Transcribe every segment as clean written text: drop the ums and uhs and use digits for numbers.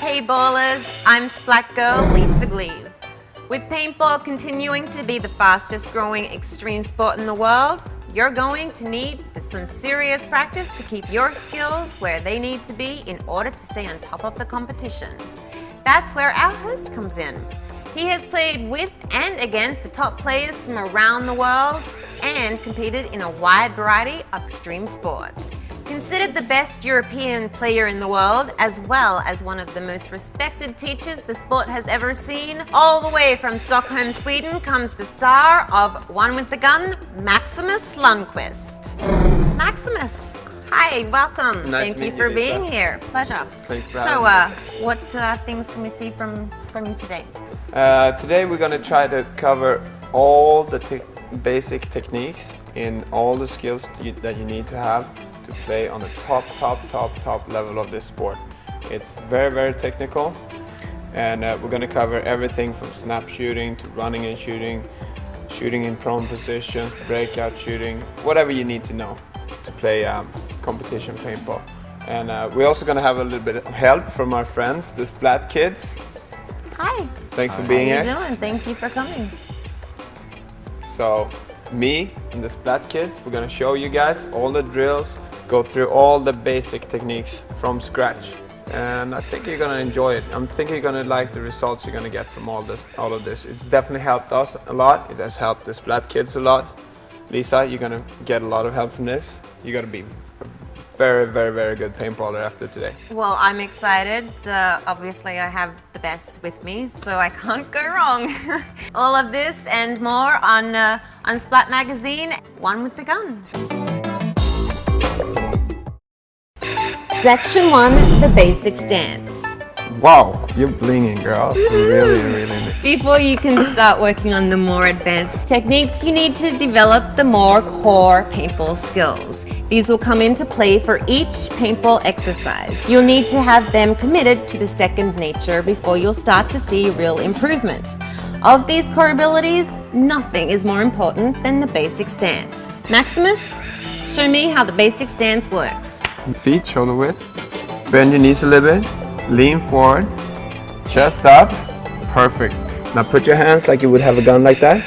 Hey ballers, I'm Splat Girl Lisa Gleave. With paintball continuing to be the fastest growing extreme sport in the world, you're going to need some serious practice to keep your skills where they need to be in order to stay on top of the competition. That's where our host comes in. He has played with and against the top players from around the world and competed in a wide variety of extreme sports. Considered the best European player in the world, as well as one of the most respected teachers the sport has ever seen, all the way from Stockholm, Sweden, comes the star of One with the Gun, Maximus Lundqvist. Maximus, hi, welcome. Nice Thank to you meet for you, being Lisa. here. Pleasure. Thanks for So, having me. what things can we see from you today? Today we're going to try to cover all the basic techniques in all the skills that you need to have to play on the top level of this sport. It's very, very technical, and we're going to cover everything from snap shooting to running and shooting, shooting in prone positions, breakout shooting, whatever you need to know to play competition paintball. And we're also going to have a little bit of help from our friends, the Splat Kids. Hi. Thanks for being How here. you doing? Thank you for coming. So me and the Splat Kids, we're going to show you guys all the drills, go through all the basic techniques from scratch, and I think you're gonna enjoy it. I'm thinking you're gonna like the results you're gonna get from all of this. It's definitely helped us a lot. It has helped the Splat Kids a lot. Lisa, you're gonna get a lot of help from this. You're gonna be a very, very, very good paintballer after today. Well, I'm excited. Obviously, I have the best with me, so I can't go wrong. All of this and more on Splat Magazine, One with the Gun. Section 1, the basic stance. Wow, you're blinging, girl. Really, really. Before you can start working on the more advanced techniques, you need to develop the more core paintball skills. These will come into play for each paintball exercise. You'll need to have them committed to the second nature before you'll start to see real improvement. Of these core abilities, nothing is more important than the basic stance. Maximus, show me how the basic stance works. Feet shoulder width. Bend your knees a little bit. Lean forward. Chest up. Perfect. Now put your hands like you would have a gun like that.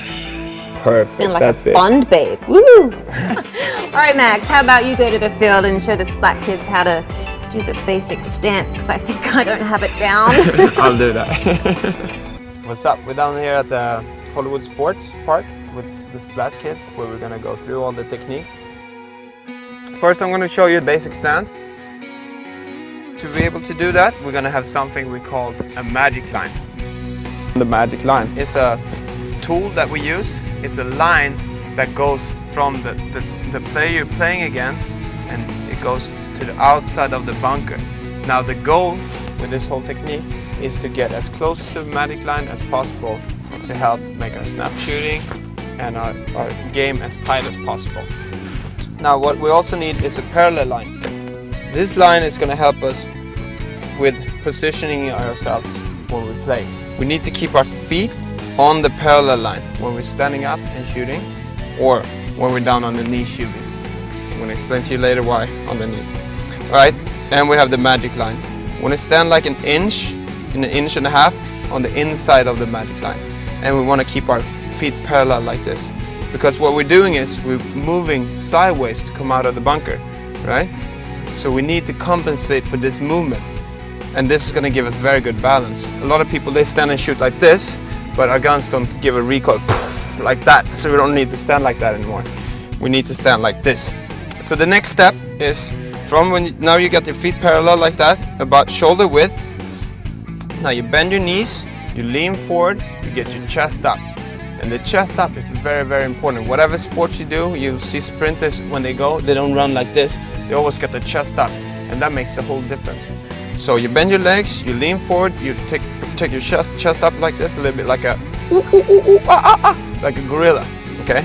Perfect. Feel like That's a it. Bond babe. Woo! All right, Max, how about you go to the field and show the Splat Kids how to do the basic stance, because I think I don't have it down. I'll do that. What's up? We're down here at the Hollywood Sports Park with the Splat Kids, where we're gonna go through all the techniques. First, I'm gonna show you the basic stance. To be able to do that, we're gonna have something we call a magic line. The magic line is a tool that we use. It's a line that goes from the player you're playing against, and it goes to the outside of the bunker. Now the goal with this whole technique is to get as close to the magic line as possible to help make our snap shooting and our game as tight as possible. Now what we also need is a parallel line. This line is going to help us with positioning ourselves when we play. We need to keep our feet on the parallel line when we're standing up and shooting, or when we're down on the knee shooting. I'm going to explain to you later why on the knee. Alright, and we have the magic line. We want to stand like an inch and a half on the inside of the magic line. And we want to keep our feet parallel like this. Because what we're doing is we're moving sideways to come out of the bunker, right? So we need to compensate for this movement. And this is going to give us very good balance. A lot of people, they stand and shoot like this, but our guns don't give a recoil like that. So we don't need to stand like that anymore. We need to stand like this. So the next step is from now you got your feet parallel like that, about shoulder width. Now you bend your knees, you lean forward, you get your chest up. And the chest up is very, very important. Whatever sports you do, you see sprinters when they go, they don't run like this. They always get the chest up, and that makes a whole difference. So you bend your legs, you lean forward, you take your chest up like this, a little bit like a like a gorilla. Okay.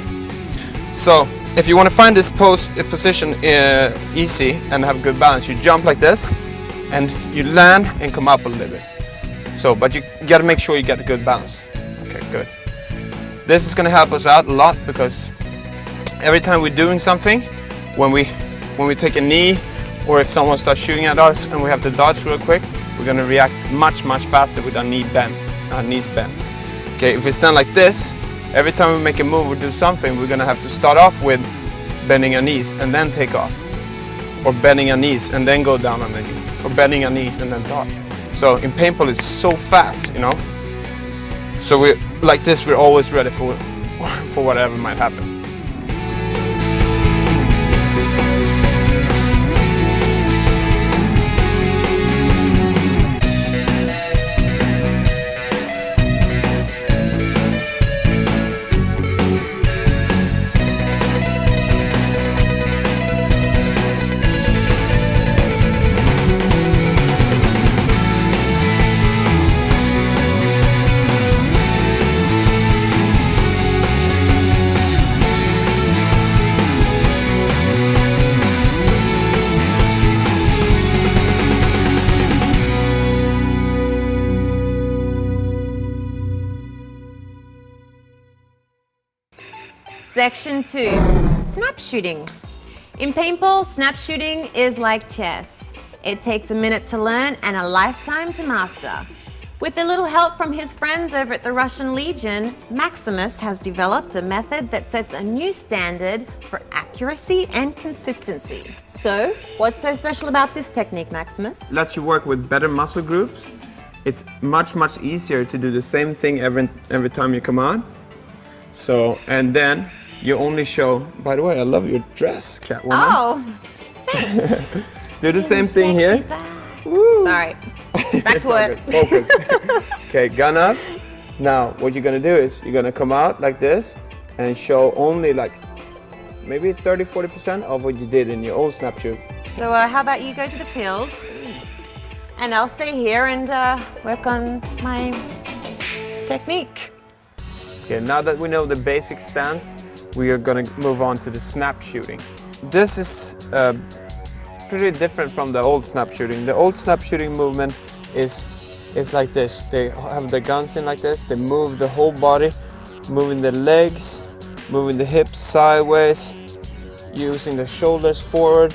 So if you want to find this position easy and have good balance, you jump like this, and you land and come up a little bit. So, but you got to make sure you get a good balance. Okay, good. This is going to help us out a lot, because every time we're doing something, when we take a knee, or if someone starts shooting at us and we have to dodge real quick, we're gonna react much faster with our knees bent. Okay, if we stand like this, every time we make a move or do something, we're gonna have to start off with bending our knees and then take off, or bending our knees and then go down on the knee, or bending our knees and then dodge. So in paintball, it's so fast, you know. So we like this, we're always ready for whatever might happen. Section 2, snap shooting. In paintball, snap shooting is like chess. It takes a minute to learn and a lifetime to master. With a little help from his friends over at the Russian Legion, Maximus has developed a method that sets a new standard for accuracy and consistency. So, what's so special about this technique, Maximus? Lets you work with better muscle groups. It's much easier to do the same thing every time you come out. So, and then you only show, by the way, I love your dress, Catwoman. Oh, thanks. Do the same thing here. Woo. Sorry, back to it. Focus. Okay, gun up. Now, what you're gonna do is you're gonna come out like this and show only like maybe 30-40% of what you did in your old snap shoot. So how about you go to the field and I'll stay here and work on my technique. Okay, now that we know the basic stance, we are gonna move on to the snap shooting. This is pretty different from the old snap shooting. The old snap shooting movement is like this. They have the guns in like this, they move the whole body, moving the legs, moving the hips sideways, using the shoulders forward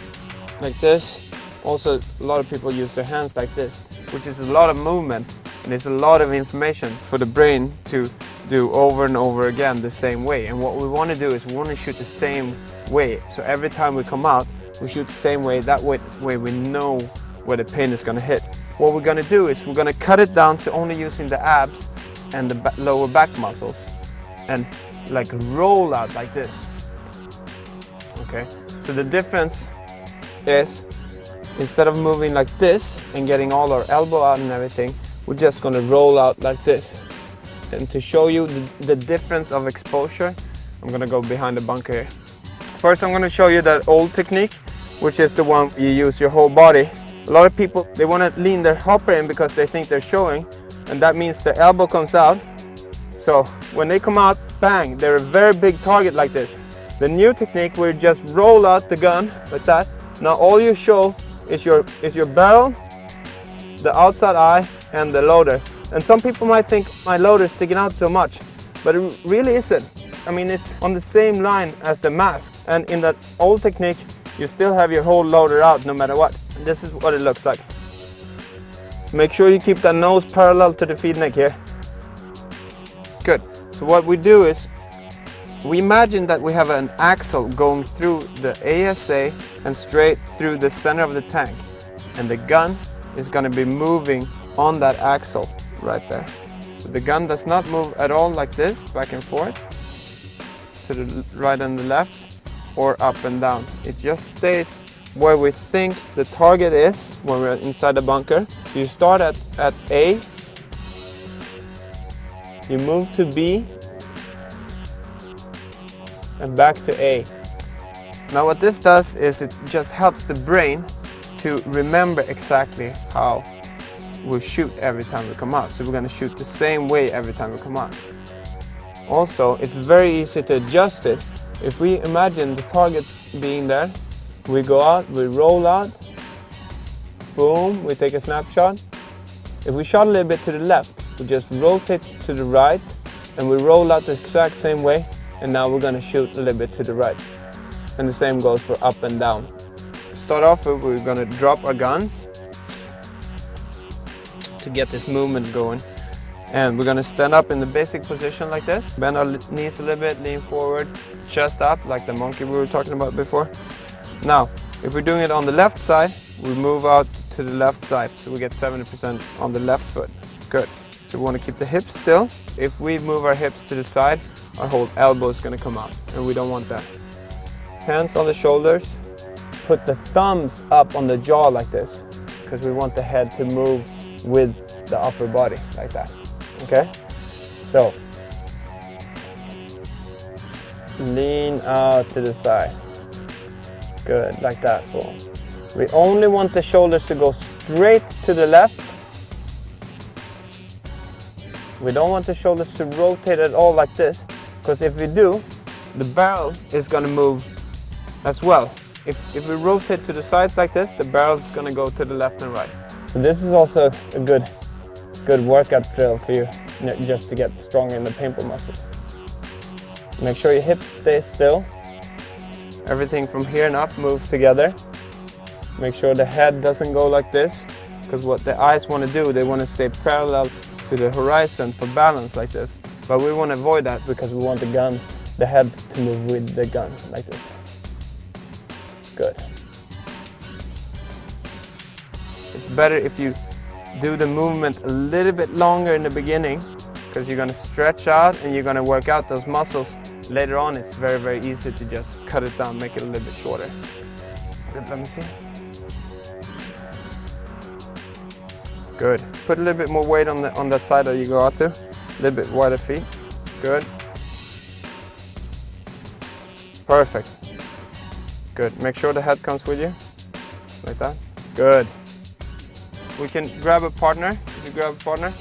like this. Also, a lot of people use their hands like this, which is a lot of movement and it's a lot of information for the brain to do over and over again the same way. And what we want to do is we want to shoot the same way. So every time we come out, we shoot the same way. That way we know where the pin is going to hit. What we're going to do is we're going to cut it down to only using the abs and the lower back muscles and like roll out like this. Okay, so the difference is instead of moving like this and getting all our elbow out and everything, we're just going to roll out like this. And to show you the difference of exposure, I'm gonna go behind the bunker here. First, I'm gonna show you that old technique, which is the one you use your whole body. A lot of people, they wanna lean their hopper in because they think they're showing, and that means the elbow comes out. So when they come out, bang, they're a very big target like this. The new technique, where you just roll out the gun like that. Now all you show is your barrel, the outside eye, and the loader. And some people might think my loader is sticking out so much, but it really isn't. I mean, it's on the same line as the mask. And in that old technique, you still have your whole loader out no matter what. And this is what it looks like. Make sure you keep that nose parallel to the feed neck here. Good. So what we do is, we imagine that we have an axle going through the ASA and straight through the center of the tank. And the gun is going to be moving on that axle right there. So the gun does not move at all like this, back and forth, to the right and the left, or up and down. It just stays where we think the target is when we're inside the bunker. So you start at A, you move to B, and back to A. Now what this does is it just helps the brain to remember exactly how we shoot every time we come out. So we're going to shoot the same way every time we come out. Also, it's very easy to adjust it. If we imagine the target being there, we go out, we roll out, boom, we take a snapshot. If we shot a little bit to the left, we just rotate to the right and we roll out the exact same way, and now we're going to shoot a little bit to the right. And the same goes for up and down. Start off with, we're going to drop our guns. to get this movement going. And we're gonna stand up in the basic position like this. Bend our knees a little bit, lean forward, chest up like the monkey we were talking about before. Now, if we're doing it on the left side, we move out to the left side, so we get 70% on the left foot. Good. So we want to keep the hips still. If we move our hips to the side, our whole elbow is going to come out, and we don't want that. Hands on the shoulders. Put the thumbs up on the jaw like this, because we want the head to move with the upper body like that. Okay? So, lean out to the side. Good, like that. Boom. We only want the shoulders to go straight to the left. We don't want the shoulders to rotate at all like this, because if we do, the barrel is going to move as well. If we rotate to the sides like this, the barrel is going to go to the left and right. So this is also a good workout drill for you, just to get strong in the painful muscles. Make sure your hips stay still. Everything from here and up moves together. Make sure the head doesn't go like this, because what the eyes want to do, they want to stay parallel to the horizon for balance like this. But we want to avoid that because we want the head to move with the gun like this. Good. It's better if you do the movement a little bit longer in the beginning, because you're going to stretch out and you're going to work out those muscles. Later on, it's very, very easy to just cut it down, make it a little bit shorter. Good, let me see. Good. Put a little bit more weight on that side that you go out to. A little bit wider feet. Good. Perfect. Good. Make sure the head comes with you. Like that. Good. We can grab a partner. If you grab a partner,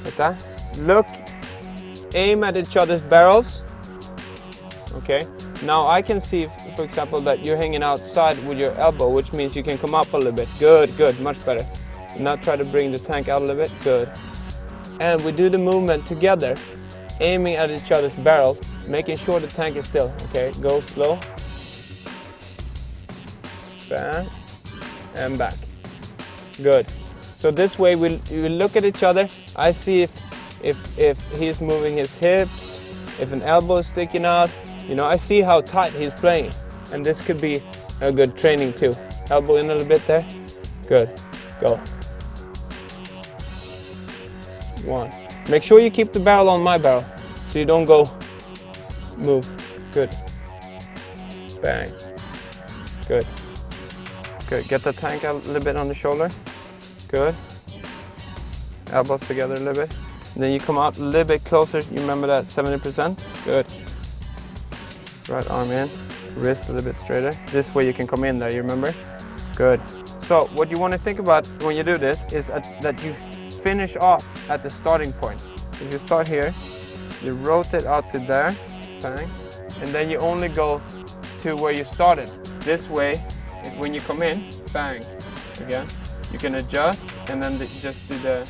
like that. Look, aim at each other's barrels. Okay. Now I can see, for example, that you're hanging outside with your elbow, which means you can come up a little bit. Good, good, much better. Now try to bring the tank out a little bit. Good. And we do the movement together, aiming at each other's barrels, making sure the tank is still. Okay, go slow. Back and back. Good. So this way we look at each other. I see if he's moving his hips, if an elbow is sticking out. You know, I see how tight he's playing, and this could be a good training too. Elbow in a little bit there. Good. Go. One. Make sure you keep the barrel on my barrel, so you don't go move. Good. Bang. Good. Good. Get the tank out a little bit on the shoulder. Good. Elbows together a little bit. And then you come out a little bit closer. You remember that 70%? Good. Right arm in. Wrist a little bit straighter. This way you can come in there, you remember? Good. So what you want to think about when you do this is that you finish off at the starting point. If you start here, you rotate out to there, bang, and then you only go to where you started. This way, when you come in, bang, again, you can adjust and then just do the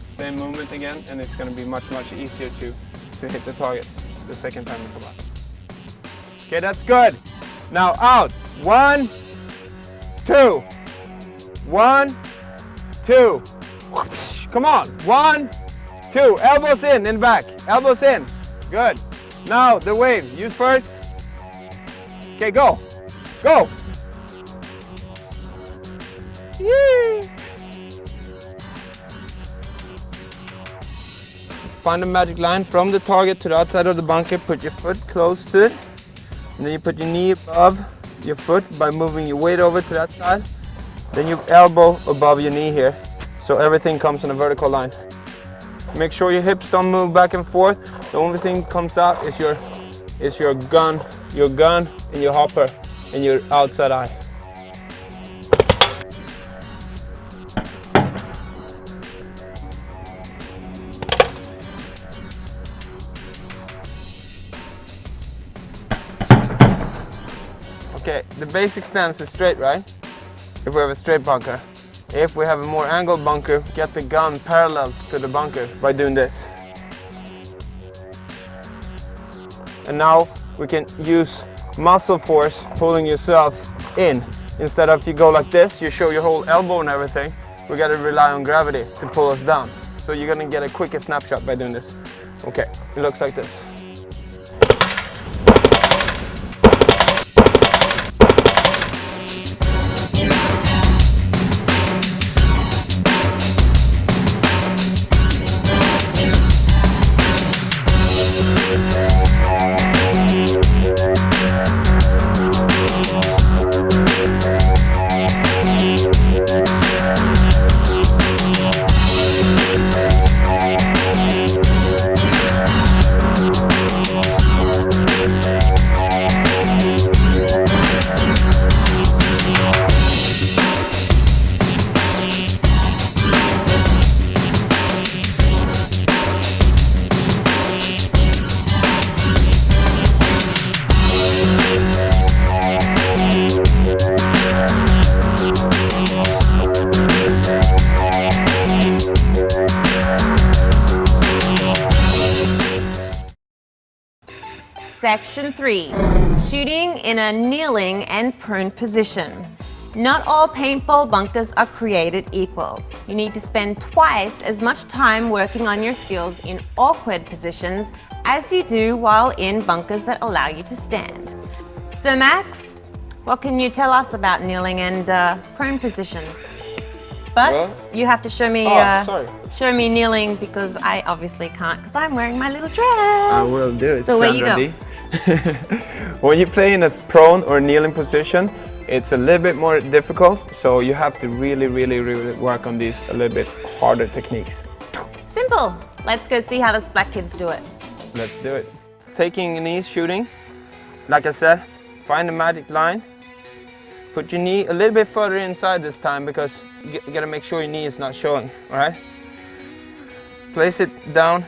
same movement again, and it's going to be much, much easier to hit the target the second time you come out. Okay, that's good. Now out. 1, 2. 1, 2. Come on. 1, 2. Elbows in and back. Elbows in. Good. Now the wave. Use first. Okay, go. Go. Yee. Find the magic line from the target to the outside of the bunker. Put your foot close to it. And then you put your knee above your foot by moving your weight over to that side. Then you elbow above your knee here, so everything comes in a vertical line. Make sure your hips don't move back and forth. The only thing that comes out is your gun and your hopper and your outside eye. Okay, the basic stance is straight, right? If we have a straight bunker. If we have a more angled bunker, get the gun parallel to the bunker by doing this. And now we can use muscle force pulling yourself in. Instead of if you go like this, you show your whole elbow and everything. we gotta rely on gravity to pull us down. So you're gonna get a quicker snapshot by doing this. Okay, it looks like this. Section 3, shooting in a kneeling and prone position. Not all paintball bunkers are created equal. You need to spend twice as much time working on your skills in awkward positions as you do while in bunkers that allow you to stand. So Max, what can you tell us about kneeling and prone positions? But Well, you have to show me show me kneeling because I obviously can't because I'm wearing my little dress. I will do it. So where you go? When you play in a prone or kneeling position, it's a little bit more difficult. So you have to really work on these a little bit harder techniques. Simple. Let's go see how the Splat kids do it. Let's do it. Taking a knee shooting, like I said, find the magic line. Put your knee a little bit further inside this time because you gotta make sure your knee is not showing, all right? Place it down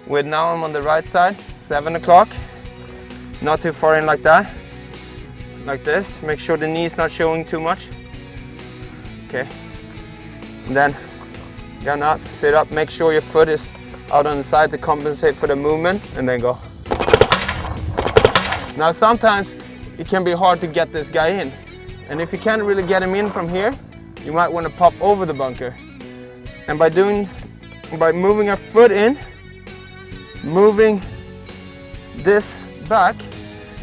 with, now I'm on the right side, 7 o'clock. Not too far in like that. Like this, make sure the knee is not showing too much. Okay. And then, gun up, sit up, make sure your foot is out on the side to compensate for the movement, and then go. Now sometimes it can be hard to get this guy in. And if you can't really get him in from here, you might want to pop over the bunker. And by moving our foot in, moving this back,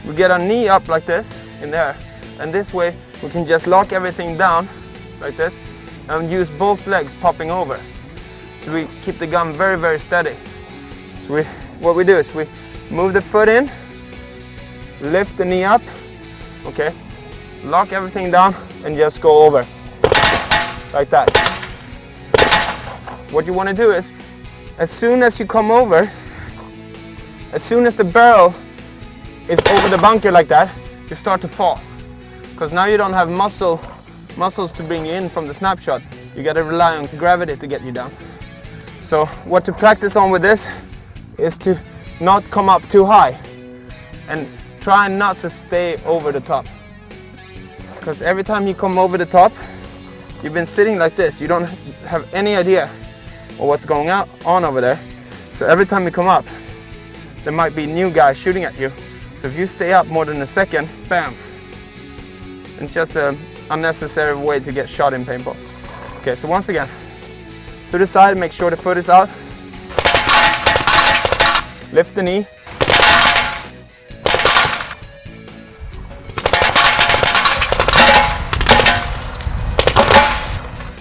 we get our knee up like this in there. And this way we can just lock everything down like this and use both legs popping over. So we keep the gun very steady. So what we do is we move the foot in, lift the knee up, okay? Lock everything down and just go over, like that. What you want to do is, as soon as you come over, as soon as the barrel is over the bunker like that, you start to fall. Because now you don't have muscles to bring you in from the snapshot. You got to rely on gravity to get you down. So what to practice on with this is to not come up too high and try not to stay over the top. Because every time you come over the top, you've been sitting like this. You don't have any idea of what's going on over there. So every time you come up, there might be new guys shooting at you. So if you stay up more than a second, bam. It's just an unnecessary way to get shot in paintball. Okay, so once again, to the side, make sure the foot is out. Lift the knee.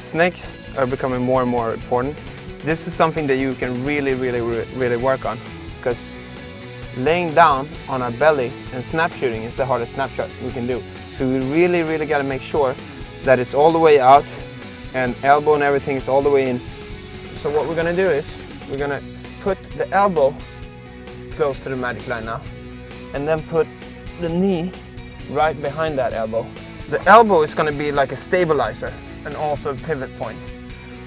Snakes are becoming more and more important. This is something that you can really work on, because laying down on our belly and snap shooting is the hardest snapshot we can do. So we really got to make sure that it's all the way out and elbow and everything is all the way in. So what we're going to do is we're going to put the elbow close to the magic line now, and then put the knee right behind that elbow. The elbow is going to be like a stabilizer and also a pivot point.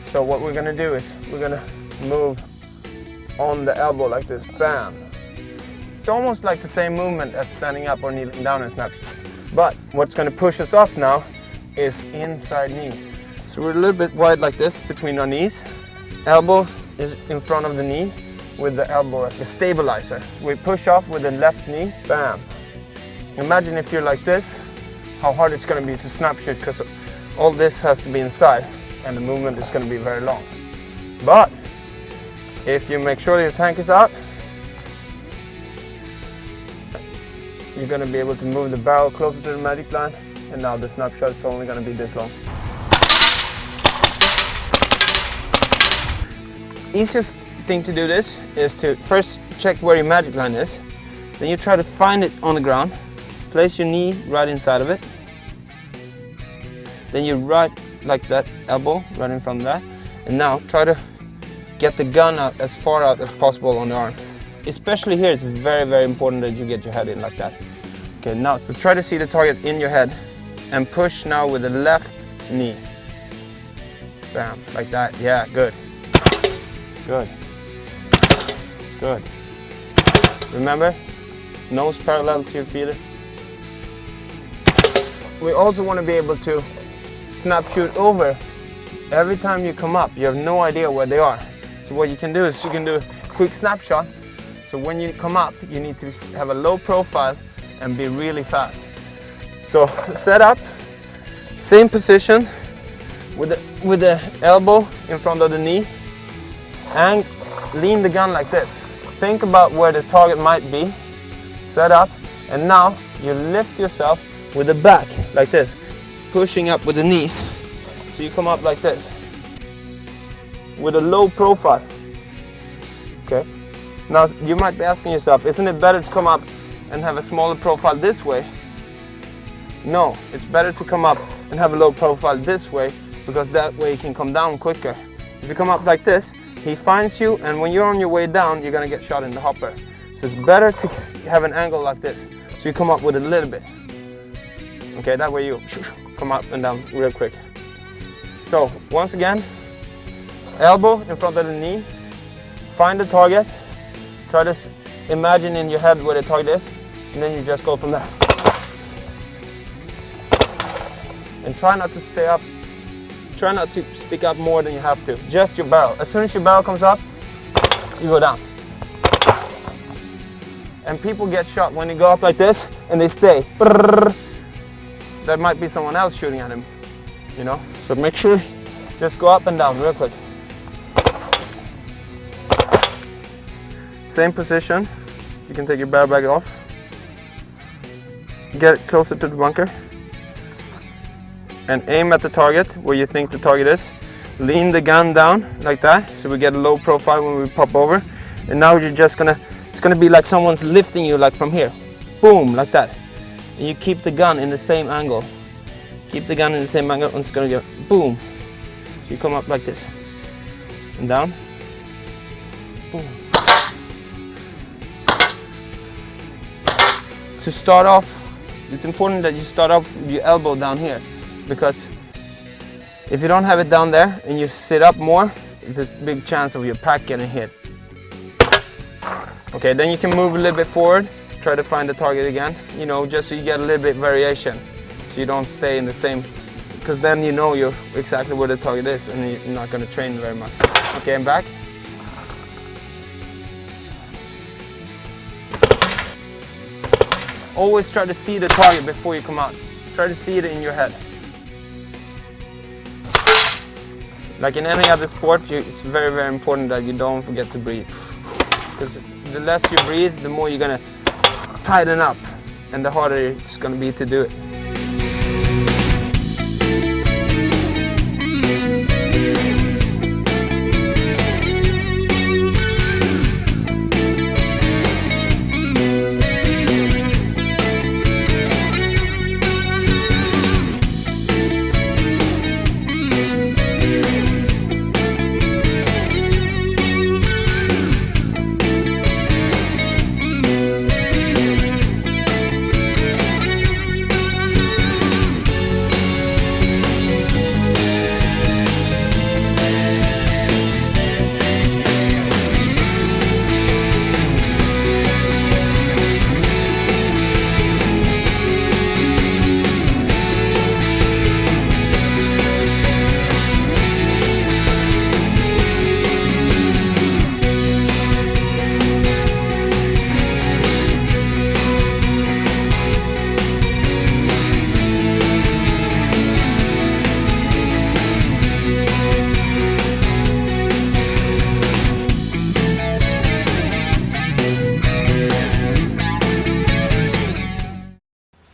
So what we're gonna do is we're gonna move on the elbow like this, bam. It's almost like the same movement as standing up or kneeling down in snapshot. But what's gonna push us off now is inside knee. So we're a little bit wide like this between our knees. Elbow is in front of the knee with the elbow as a stabilizer. We push off with the left knee, bam. Imagine if you're like this, how hard it's gonna be to snap shoot, because all this has to be inside. and the movement is going to be very long. But if you make sure your tank is out, you're going to be able to move the barrel closer to the magic line, and now the snapshot is only going to be this long. Easiest thing to do this is to first check where your magic line is. Then you try to find it on the ground. Place your knee right inside of it. Then you right like that, elbow right in front of that. And now try to get the gun out as far out as possible on the arm. Especially here, it's very, very important that you get your head in like that. Okay, now try to see the target in your head and push now with the left knee. Bam, like that. Yeah, good. Good. Good. Remember, nose parallel to your feeder. We also want to be able to snap shoot over. Every time you come up, you have no idea where they are. So what you can do is you can do a quick snapshot. So when you come up, you need to have a low profile and be really fast. So set up, same position with the elbow in front of the knee, and lean the gun like this. Think about where the target might be, set up, and now you lift yourself with the back like this, pushing up with the knees. So you come up like this with a low profile. Okay. Now you might be asking yourself, isn't it better to come up and have a smaller profile this way? No, it's better to come up and have a low profile this way, because that way you can come down quicker. If you come up like this, he finds you, and when you're on your way down, you're gonna get shot in the hopper. So it's better to have an angle like this. So you come up with a little bit. Okay, that way you come up and down real quick. So once again, elbow in front of the knee, find the target, try to imagine in your head where the target is, and then you just go from there. And try not to stay up. Try not to stick up more than you have to. Just your barrel. As soon as your barrel comes up, you go down. And people get shot when they go up like this and they stay. There might be someone else shooting at him, you know? So make sure, just go up and down real quick. Same position. You can take your barrel bag off. Get it closer to the bunker. And aim at the target where you think the target is. Lean the gun down like that, so we get a low profile when we pop over. And now you're just gonna, it's gonna be like someone's lifting you like from here. Boom, like that. And you keep the gun in the same angle. Keep the gun in the same angle, and it's gonna go boom. So you come up like this. And down. Boom. To start off, it's important that you start off with your elbow down here. Because if you don't have it down there and you sit up more, it's a big chance of your pack getting hit. Okay, then you can move a little bit forward, try to find the target again, you know, just so you get a little bit variation. So you don't stay in the same, because then you know you're exactly where the target is and you're not going to train very much. Okay, I'm back. Always try to see the target before you come out. Try to see it in your head. Like in any other sport, it's very, very important that you don't forget to breathe. Because the less you breathe, the more you're gonna tighten up, and the harder it's gonna be to do it.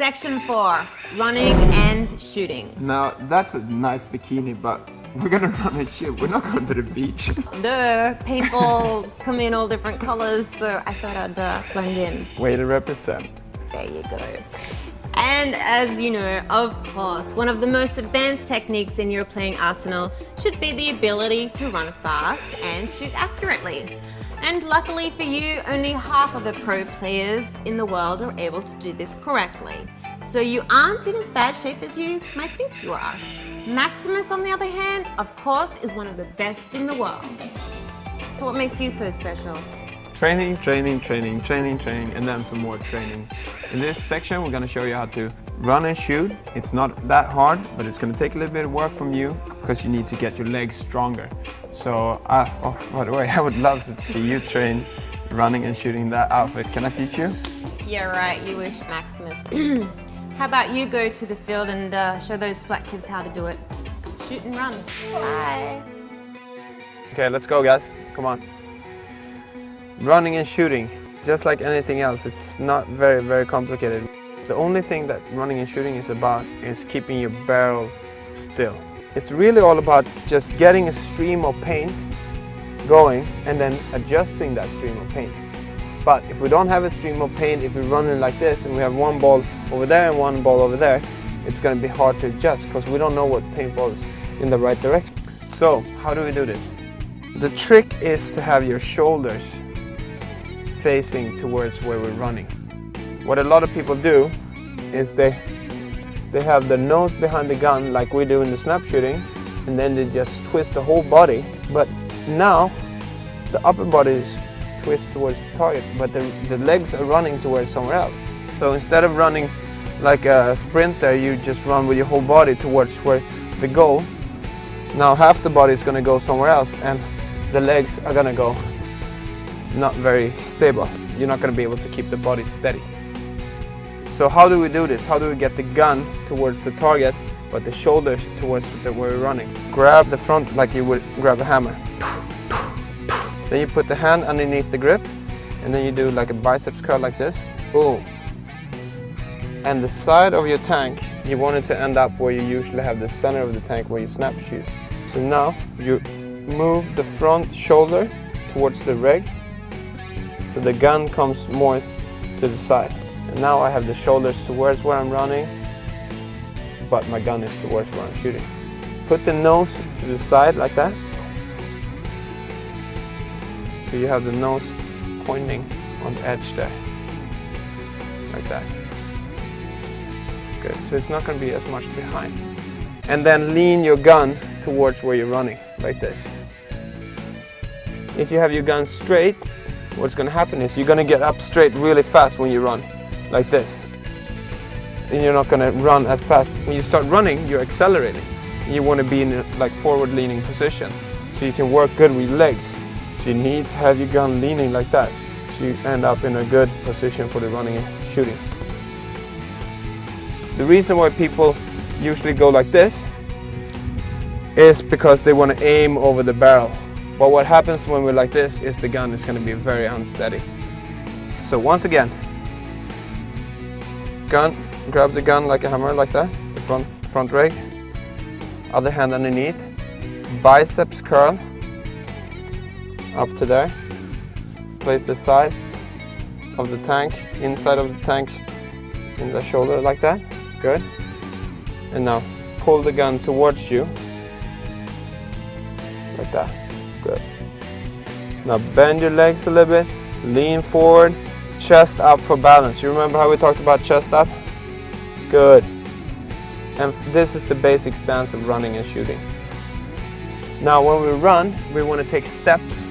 Section 4, running and shooting. Now that's a nice bikini, but we're gonna run and shoot. We're not going to the beach. The paintballs come in all different colors, so I thought I'd blend in. Way to represent. There you go. And as you know, of course, one of the most advanced techniques in your playing arsenal should be the ability to run fast and shoot accurately. And luckily for you, only half of the pro players in the world are able to do this correctly. So you aren't in as bad shape as you might think you are. Maximus, on the other hand, of course, is one of the best in the world. So what makes you so special? Training, training, training, training, training, and then some more training. In this section, we're gonna show you how to run and shoot. It's not that hard, but it's gonna take a little bit of work from you because you need to get your legs stronger. So, oh, by the way, I would love to see you train running and shooting that outfit. Can I teach you? Yeah, right, you wish, Maximus. How about you go to the field and show those Splat kids how to do it? Shoot and run. Bye. Okay, let's go, guys. Come on. Running and shooting, just like anything else, it's not very, very complicated. The only thing that running and shooting is about is keeping your barrel still. It's really all about just getting a stream of paint going and then adjusting that stream of paint. But if we don't have a stream of paint, if we run it like this and we have one ball over there and one ball over there, it's going to be hard to adjust because we don't know what paintball is in the right direction. So, how do we do this? The trick is to have your shoulders facing towards where we're running. What a lot of people do is they have the nose behind the gun like we do in the snap shooting, and then they just twist the whole body. But now the upper body is twist towards the target, but the legs are running towards somewhere else. So instead of running like a sprinter, you just run with your whole body towards where the goal. Now half the body is going to go somewhere else and the legs are going to go not very stable. You're not going to be able to keep the body steady. So how do we do this? How do we get the gun towards the target but the shoulders towards where we're running? Grab the front like you would grab a hammer. Then you put the hand underneath the grip and then you do like a biceps curl like this. Boom. And the side of your tank, you want it to end up where you usually have the center of the tank where you snap shoot. So now you move the front shoulder towards the rig so the gun comes more to the side. And now I have the shoulders towards where I'm running, but my gun is towards where I'm shooting. Put the nose to the side like that. So you have the nose pointing on the edge there, like that. Good, so it's not going to be as much behind. And then lean your gun towards where you're running, like this. If you have your gun straight, what's going to happen is you're going to get up straight really fast when you run, like this. And you're not going to run as fast. When you start running, you're accelerating. You want to be in a like forward-leaning position, so you can work good with your legs. So you need to have your gun leaning like that, so you end up in a good position for the running and shooting. The reason why people usually go like this is because they want to aim over the barrel. But what happens when we're like this is the gun is going to be very unsteady. So once again, grab the gun like a hammer like that, the front rig, other hand underneath, biceps curl up to there, place the side of the tank, inside of the tank in the shoulder like that, good. And now pull the gun towards you, like that, good. Now bend your legs a little bit, lean forward, chest up for balance. You remember how we talked about chest up? Good. And this is the basic stance of running and shooting. Now when we run, we want to take steps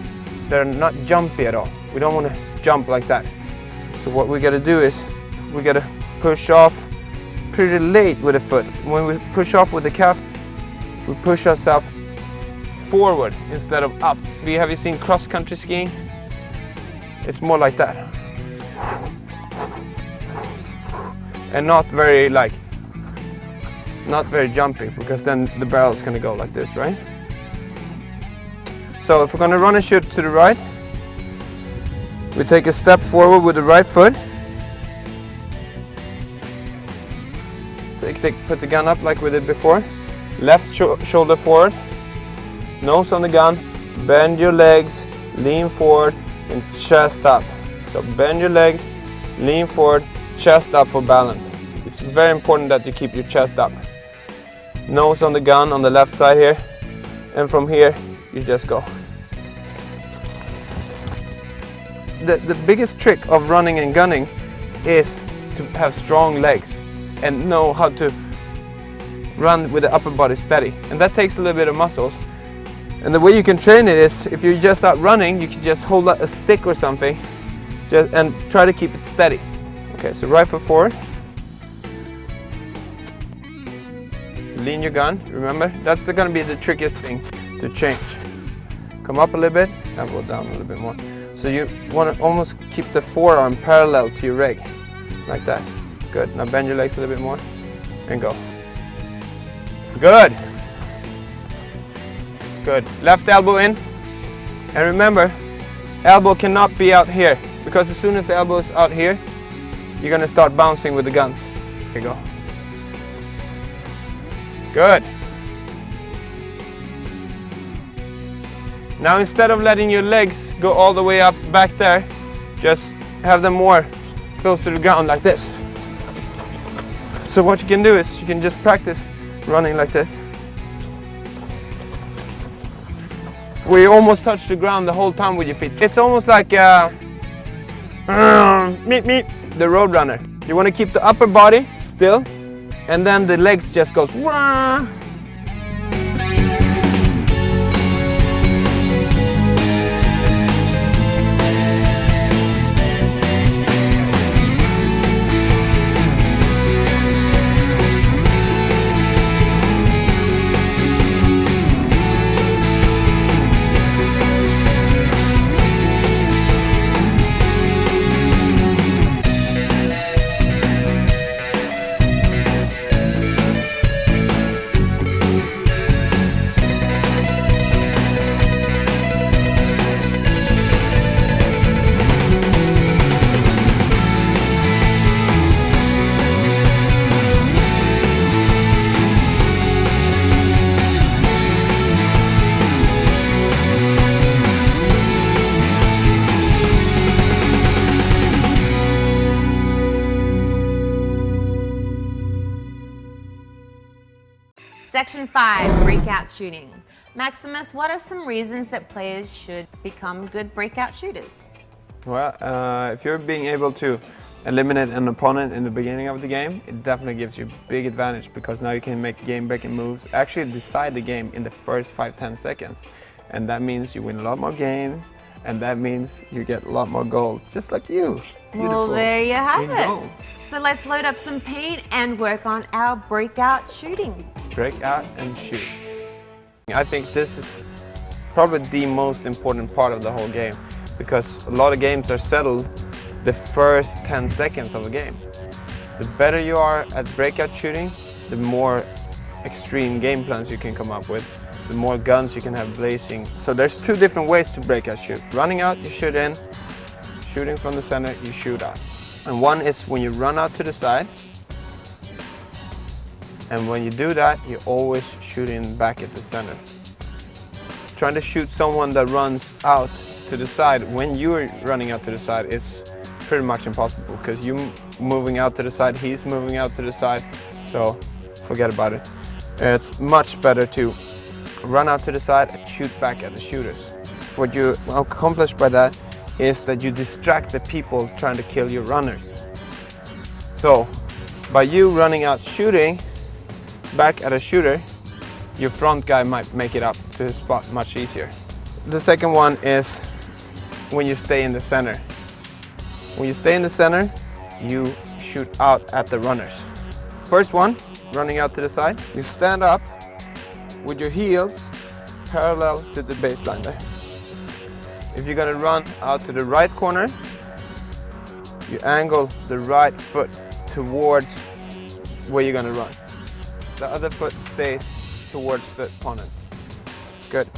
that are not jumpy at all. We don't want to jump like that. So what we got to do is we got to push off pretty late with the foot. When we push off with the calf, we push ourselves forward instead of up. Have you seen cross-country skiing? It's more like that. And not very jumpy, because then the barrel is going to go like this, right? So if we're going to run and shoot to the right, we take a step forward with the right foot. put the gun up like we did before. Left shoulder forward, nose on the gun, bend your legs, lean forward, and chest up. So bend your legs, lean forward, chest up for balance. It's very important that you keep your chest up. Nose on the gun on the left side here, and from here you just go. The biggest trick of running and gunning is to have strong legs and know how to run with the upper body steady, and that takes a little bit of muscles. And the way you can train it is, if you're just out running, you can just hold a stick or something and try to keep it steady. Okay, so right foot forward, lean your gun. Remember, that's going to be the trickiest thing to change. Come up a little bit, elbow down a little bit more. So you want to almost keep the forearm parallel to your leg, like that. Good. Now bend your legs a little bit more and go. Good. Good. Left elbow in. And remember, elbow cannot be out here, because as soon as the elbow is out here, you're going to start bouncing with the guns. Here you go. Good. Now instead of letting your legs go all the way up back there, just have them more close to the ground like this. So what you can do is you can just practice running like this, where you almost touch the ground the whole time with your feet. It's almost like the road runner. You want to keep the upper body still, and then the legs just goes. Section 5, breakout shooting. Maximus, what are some reasons that players should become good breakout shooters? Well, if you're being able to eliminate an opponent in the beginning of the game, it definitely gives you a big advantage, because now you can make game-breaking moves, actually decide the game in the first 5-10 seconds. And that means you win a lot more games, and that means you get a lot more gold, just like you. Beautiful. Well, there you have it. So let's load up some paint and work on our breakout shooting. Break out and shoot. I think this is probably the most important part of the whole game, because a lot of games are settled the first 10 seconds of a game. The better you are at breakout shooting, the more extreme game plans you can come up with, the more guns you can have blazing. So there's two different ways to breakout shoot. Running out, you shoot in. Shooting from the center, you shoot out. And one is when you run out to the side. And when you do that, you're always shooting back at the center. Trying to shoot someone that runs out to the side when you're running out to the side is pretty much impossible, because you're moving out to the side, he's moving out to the side, so forget about it. It's much better to run out to the side and shoot back at the shooters. What you accomplish by that is that you distract the people trying to kill your runners. So by you running out shooting back at a shooter, your front guy might make it up to his spot much easier. The second one is when you stay in the center. When you stay in the center, you shoot out at the runners. First one, running out to the side, you stand up with your heels parallel to the baseline there. If you're gonna run out to the right corner, you angle the right foot towards where you're gonna run. The other foot stays towards the opponent. Good.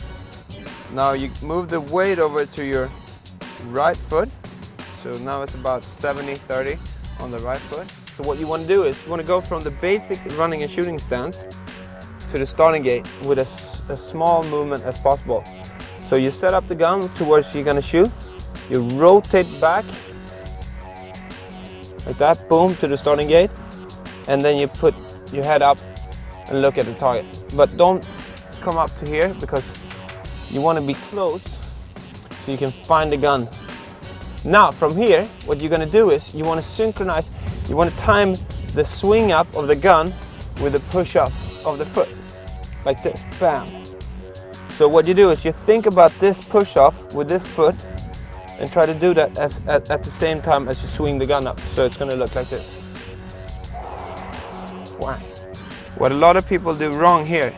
Now you move the weight over to your right foot. So now it's about 70-30 on the right foot. So what you want to do is you want to go from the basic running and shooting stance to the starting gate with a small movement as possible. So you set up the gun towards you're gonna shoot, you rotate back like that, boom, to the starting gate, and then you put your head up and look at the target. But don't come up to here because you want to be close so you can find the gun. Now from here, what you're gonna do is you want to synchronize, you want to time the swing up of the gun with the push up of the foot, like this, bam. So what you do is you think about this push off with this foot and try to do that at the same time as you swing the gun up. So it's gonna look like this. Wow. What a lot of people do wrong here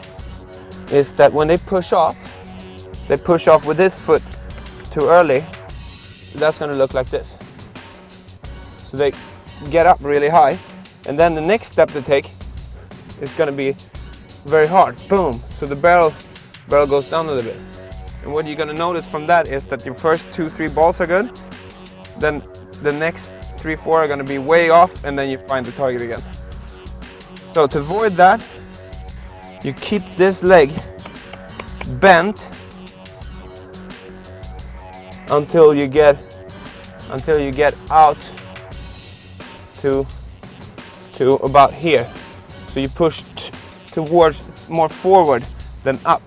is that when they push off with this foot too early. That's gonna look like this. So they get up really high, and then the next step they take is gonna be very hard, boom. So the barrel goes down a little bit. And what you're gonna notice from that is that your first 2-3 balls are good, then the next 3-4 are gonna be way off, and then you find the target again. So to avoid that, you keep this leg bent until you get out to about here. So you push towards more forward than up.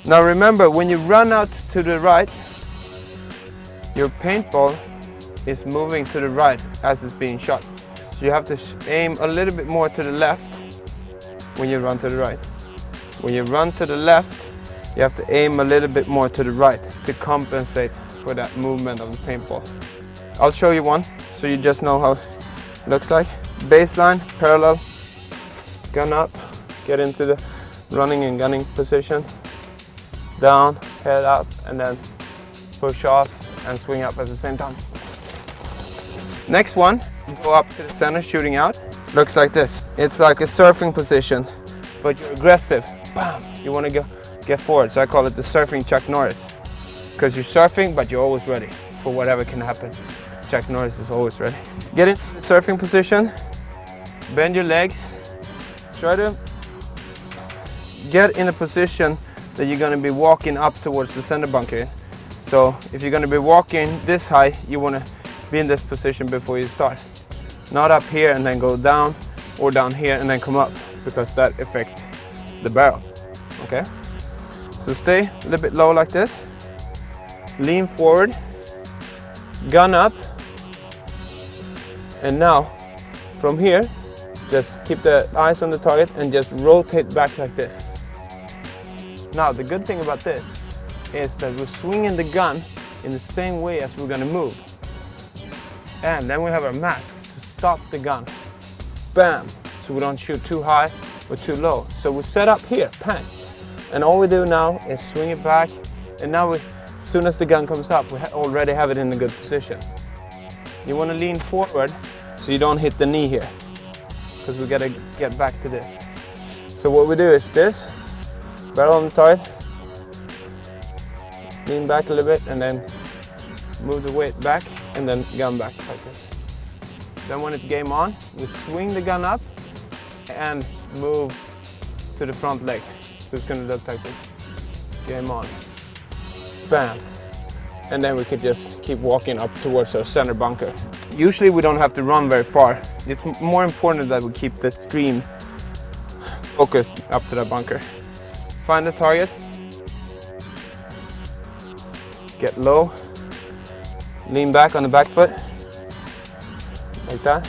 Now remember, when you run out to the right, your paintball is moving to the right as it's being shot. So you have to aim a little bit more to the left when you run to the right. When you run to the left, you have to aim a little bit more to the right to compensate for that movement of the paintball. I'll show you one so you just know how it looks like. Baseline, parallel, gun up, get into the running and gunning position, down, head up, and then push off and swing up at the same time. Next one, go up to the center, shooting out. Looks like this. It's like a surfing position, but you're aggressive. Bam! You want to get forward, so I call it the surfing Chuck Norris. Because you're surfing, but you're always ready for whatever can happen. Chuck Norris is always ready. Get in the surfing position, bend your legs, try to get in a position that you're going to be walking up towards the center bunker. So if you're going to be walking this high, you want to be in this position before you start. Not up here and then go down, or down here and then come up, because that affects the barrel. Okay? So stay a little bit low like this. Lean forward, gun up, and now from here just keep the eyes on the target and just rotate back like this. Now the good thing about this is that we're swinging the gun in the same way as we're going to move, and then we have our masks to stop the gun, bam, so we don't shoot too high or too low. So we set up here, bang, and all we do now is swing it back, and now as soon as the gun comes up, we already have it in a good position. You want to lean forward so you don't hit the knee here, because we got to get back to this. So what we do is this, barrel on the target, lean back a little bit, and then move the weight back, and then gun back like this. Then when it's game on, we swing the gun up and move to the front leg. So it's going to look like this. Game on. Bam. And then we could just keep walking up towards our center bunker. Usually we don't have to run very far. It's more important that we keep the stream focused up to that bunker. Find the target. Get low. Lean back on the back foot. Like that.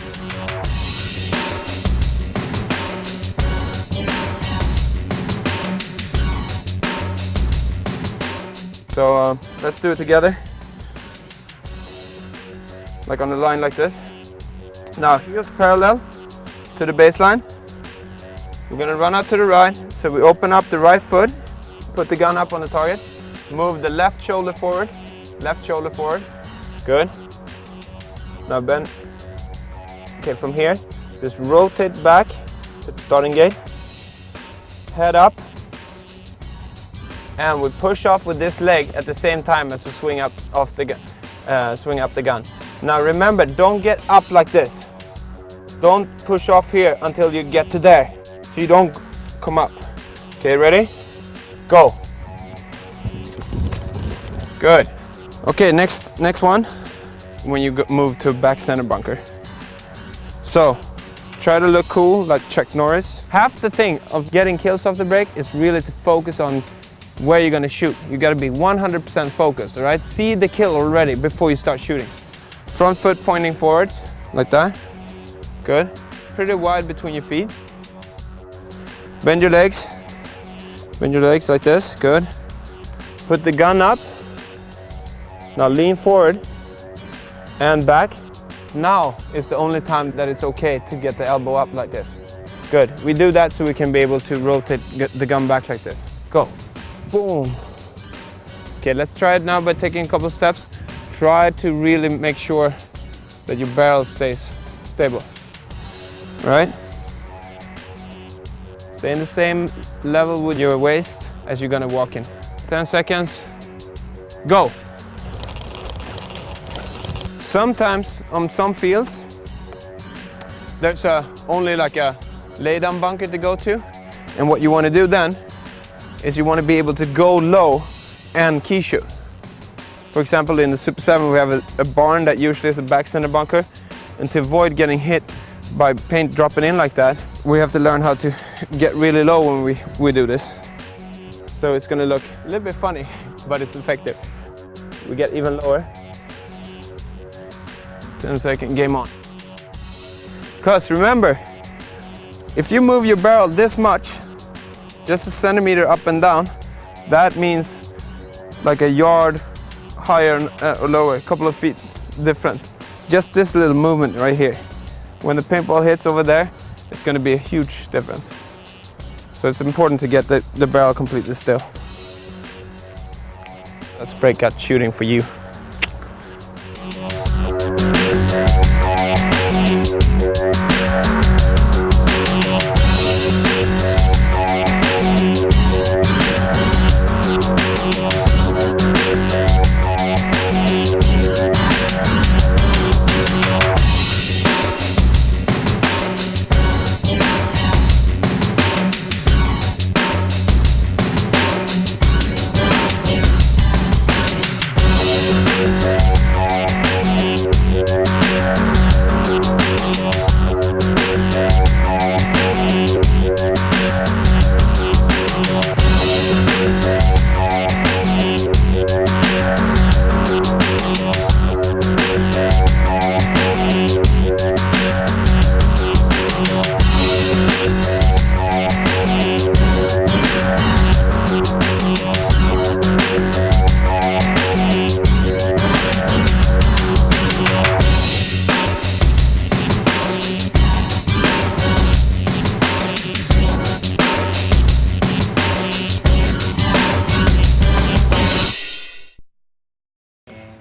So let's do it together, like on a line like this. Now heels parallel to the baseline. We're gonna run out to the right, so we open up the right foot, put the gun up on the target, move the left shoulder forward, good. Now bend, okay, from here, just rotate back to the starting gate, head up, and we push off with this leg at the same time as we swing up the gun. Now remember, don't get up like this. Don't push off here until you get to there, so you don't come up. Okay, ready? Go. Good. Okay, next one, when you move to back center bunker. So, try to look cool like Chuck Norris. Half the thing of getting kills off the break is really to focus on where you're gonna shoot. You gotta be 100% focused, all right? See the kill already before you start shooting. Front foot pointing forwards, like that. Good. Pretty wide between your feet. Bend your legs. Bend your legs like this, good. Put the gun up. Now lean forward and back. Now is the only time that it's okay to get the elbow up like this. Good. We do that so we can be able to rotate the gun back like this. Go. Boom. Okay, let's try it now by taking a couple steps. Try to really make sure that your barrel stays stable. All right? Stay in the same level with your waist as you're gonna walk in. 10 seconds. Go. Sometimes on some fields, there's only like a lay-down bunker to go to. And what you want to do then is you want to be able to go low and key shoot. For example, in the Super 7 we have a barn that usually is a back center bunker. And to avoid getting hit by paint dropping in like that, we have to learn how to get really low when we do this. So it's going to look a little bit funny, but it's effective. We get even lower. 10-second, game on. Because remember, if you move your barrel this much, just a centimeter up and down, that means like a yard higher or lower, a couple of feet difference. Just this little movement right here. When the paintball hits over there, it's going to be a huge difference. So it's important to get the barrel completely still. That's breakout shooting for you.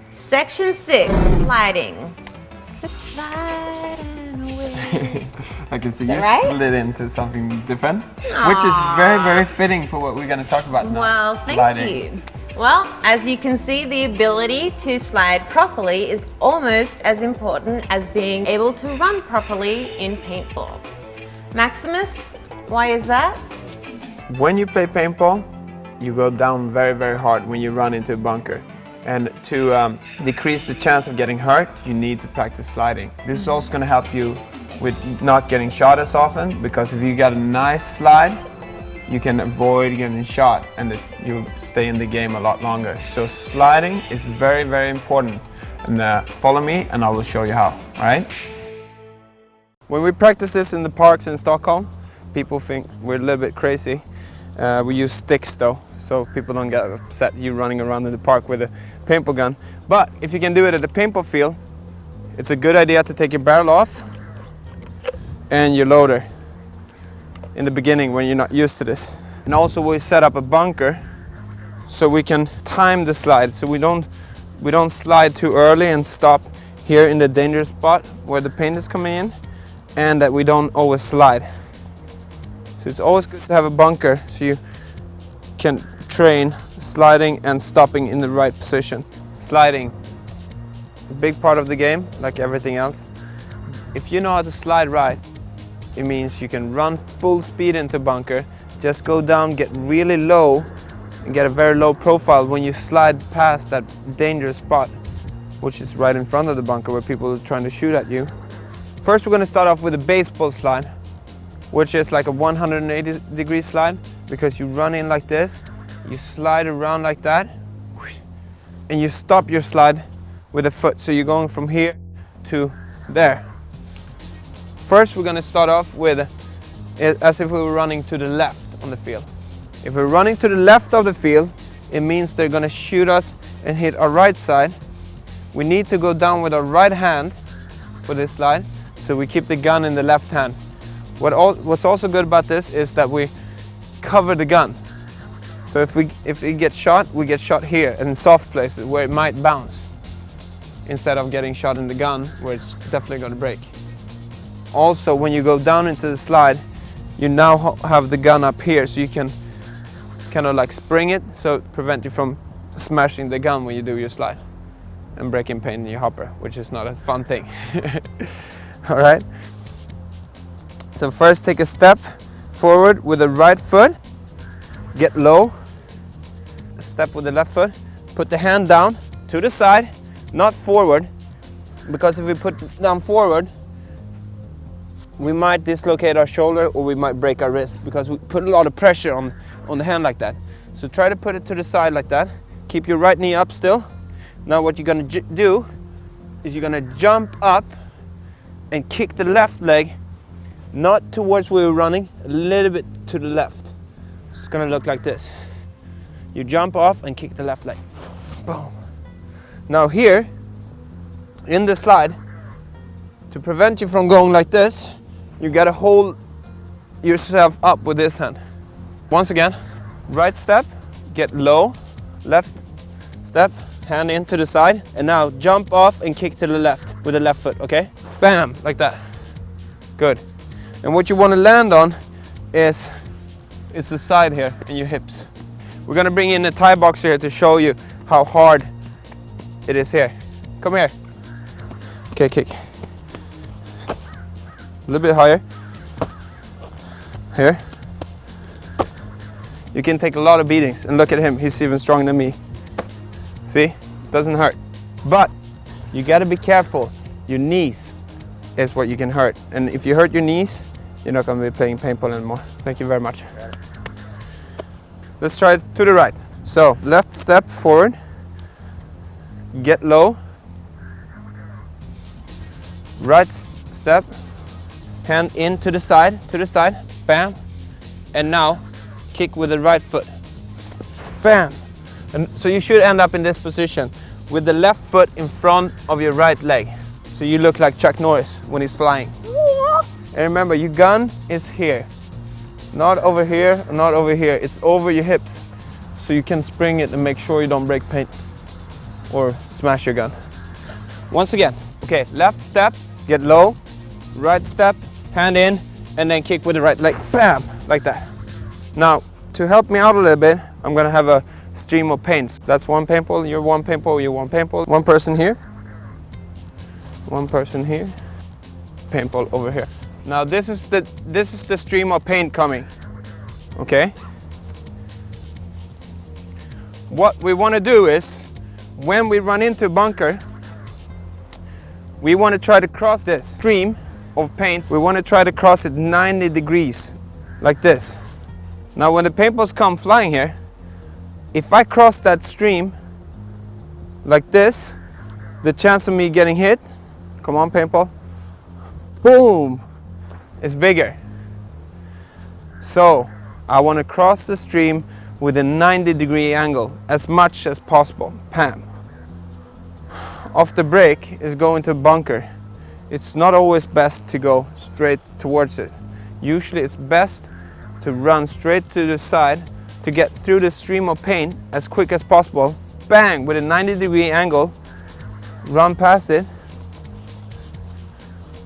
Section 6, sliding. Slip, sliding away. I can see Is you that right? slid into something different, which is very, very fitting for what we're going to talk about now. Well, thank Sliding. you. Well, as you can see, the ability to slide properly is almost as important as being able to run properly in paintball. Maximus, why is that? When you play paintball, you go down very, very hard when you run into a bunker. And to decrease the chance of getting hurt, you need to practice sliding. This is also going to help you with not getting shot as often, because if you got a nice slide, you can avoid getting shot and you'll stay in the game a lot longer. So sliding is very, very important. And follow me and I will show you how, all right? When we practice this in the parks in Stockholm, people think we're a little bit crazy. We use sticks though, so people don't get upset you running around in the park with a paintball gun. But if you can do it at the paintball field, it's a good idea to take your barrel off and your loader in the beginning when you're not used to this. And also we set up a bunker so we can time the slide, so we don't slide too early and stop here in the danger spot where the paint is coming in, and that we don't always slide. So it's always good to have a bunker so you can train sliding and stopping in the right position. Sliding, a big part of the game, like everything else. if you know how to slide right, it means you can run full speed into bunker, just go down, get really low, and get a very low profile when you slide past that dangerous spot, which is right in front of the bunker where people are trying to shoot at you. First, we're going to start off with a baseball slide, which is like a 180-degree slide, because you run in like this, you slide around like that, and you stop your slide with a foot. So you're going from here to there. First, we're going to start off with it as if we were running to the left on the field. If we're running to the left of the field, it means they're going to shoot us and hit our right side. We need to go down with our right hand for this slide, so we keep the gun in the left hand. What's also good about this is that we cover the gun. So if we get shot, we get shot here in soft places where it might bounce, instead of getting shot in the gun where it's definitely going to break. Also, when you go down into the slide, you now have the gun up here, so you can kind of like spring it, so prevent you from smashing the gun when you do your slide and breaking paint in your hopper, which is not a fun thing. All right. So first, take a step forward with the right foot, get low, step with the left foot, put the hand down to the side, not forward, because if we put it down forward, we might dislocate our shoulder or we might break our wrist, because we put a lot of pressure on the hand like that. So try to put it to the side like that. Keep your right knee up still. Now what you're gonna do is you're gonna jump up and kick the left leg, not towards where we're running, a little bit to the left. It's gonna look like this. You jump off and kick the left leg. Boom. Now here, in the slide, to prevent you from going like this, you gotta hold yourself up with this hand. Once again, right step, get low, left step, hand into the side, and now jump off and kick to the left with the left foot, okay? Bam, like that. Good. And what you want to land on is the side here and your hips. We're gonna bring in a Thai boxer here to show you how hard it is here. Come here. Okay, kick. A little bit higher. Here. You can take a lot of beatings, and look at him, he's even stronger than me. See? Doesn't hurt. But you gotta be careful. Your knees is what you can hurt. And if you hurt your knees, you're not gonna be playing paintball anymore. Thank you very much. Let's try it to the right. So, left step forward. Get low. Right step. Hand in to the side, bam. And now, kick with the right foot. Bam. And so you should end up in this position with the left foot in front of your right leg. So you look like Chuck Norris when he's flying. And remember, your gun is here. Not over here, not over here. It's over your hips. So you can spring it and make sure you don't break paint or smash your gun. Once again, okay, left step, get low, right step, hand in, and then kick with the right leg, bam, like that. Now, to help me out a little bit, I'm gonna have a stream of paints. That's one paintball, you're one paintball, you're one paintball. One person here, one person here, paintball over here. Now this is the stream of paint coming, okay? What we wanna do is, when we run into a bunker, we wanna try to cross this stream of paint. We wanna try to cross it 90 degrees, like this. Now when the paintballs come flying here, if I cross that stream like this, the chance of me getting hit, come on paintball, boom, is bigger. So I want to cross the stream with a 90-degree angle as much as possible. Pam. Off the break is going to a bunker. It's not always best to go straight towards it. Usually it's best to run straight to the side to get through the stream of paint as quick as possible. Bang, with a 90-degree angle, run past it.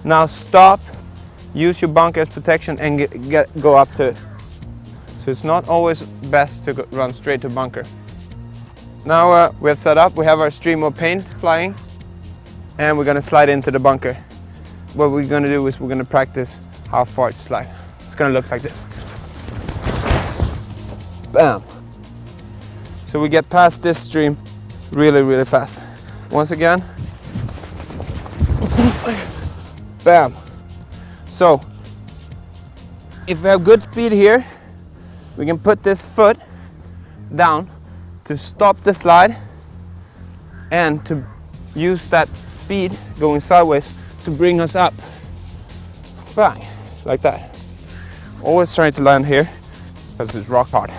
Now stop, use your bunker as protection and go up to it. So it's not always best to run straight to bunker. Now we're set up, we have our stream of paint flying, and we're gonna slide into the bunker. what we're gonna do is we're gonna practice how far to slide. It's gonna look like this. Bam. So we get past this stream really, really fast. Once again. Bam. So, if we have good speed here, we can put this foot down to stop the slide and to use that speed going sideways to bring us up. Bang, like that. Always trying to land here because it's rock hard.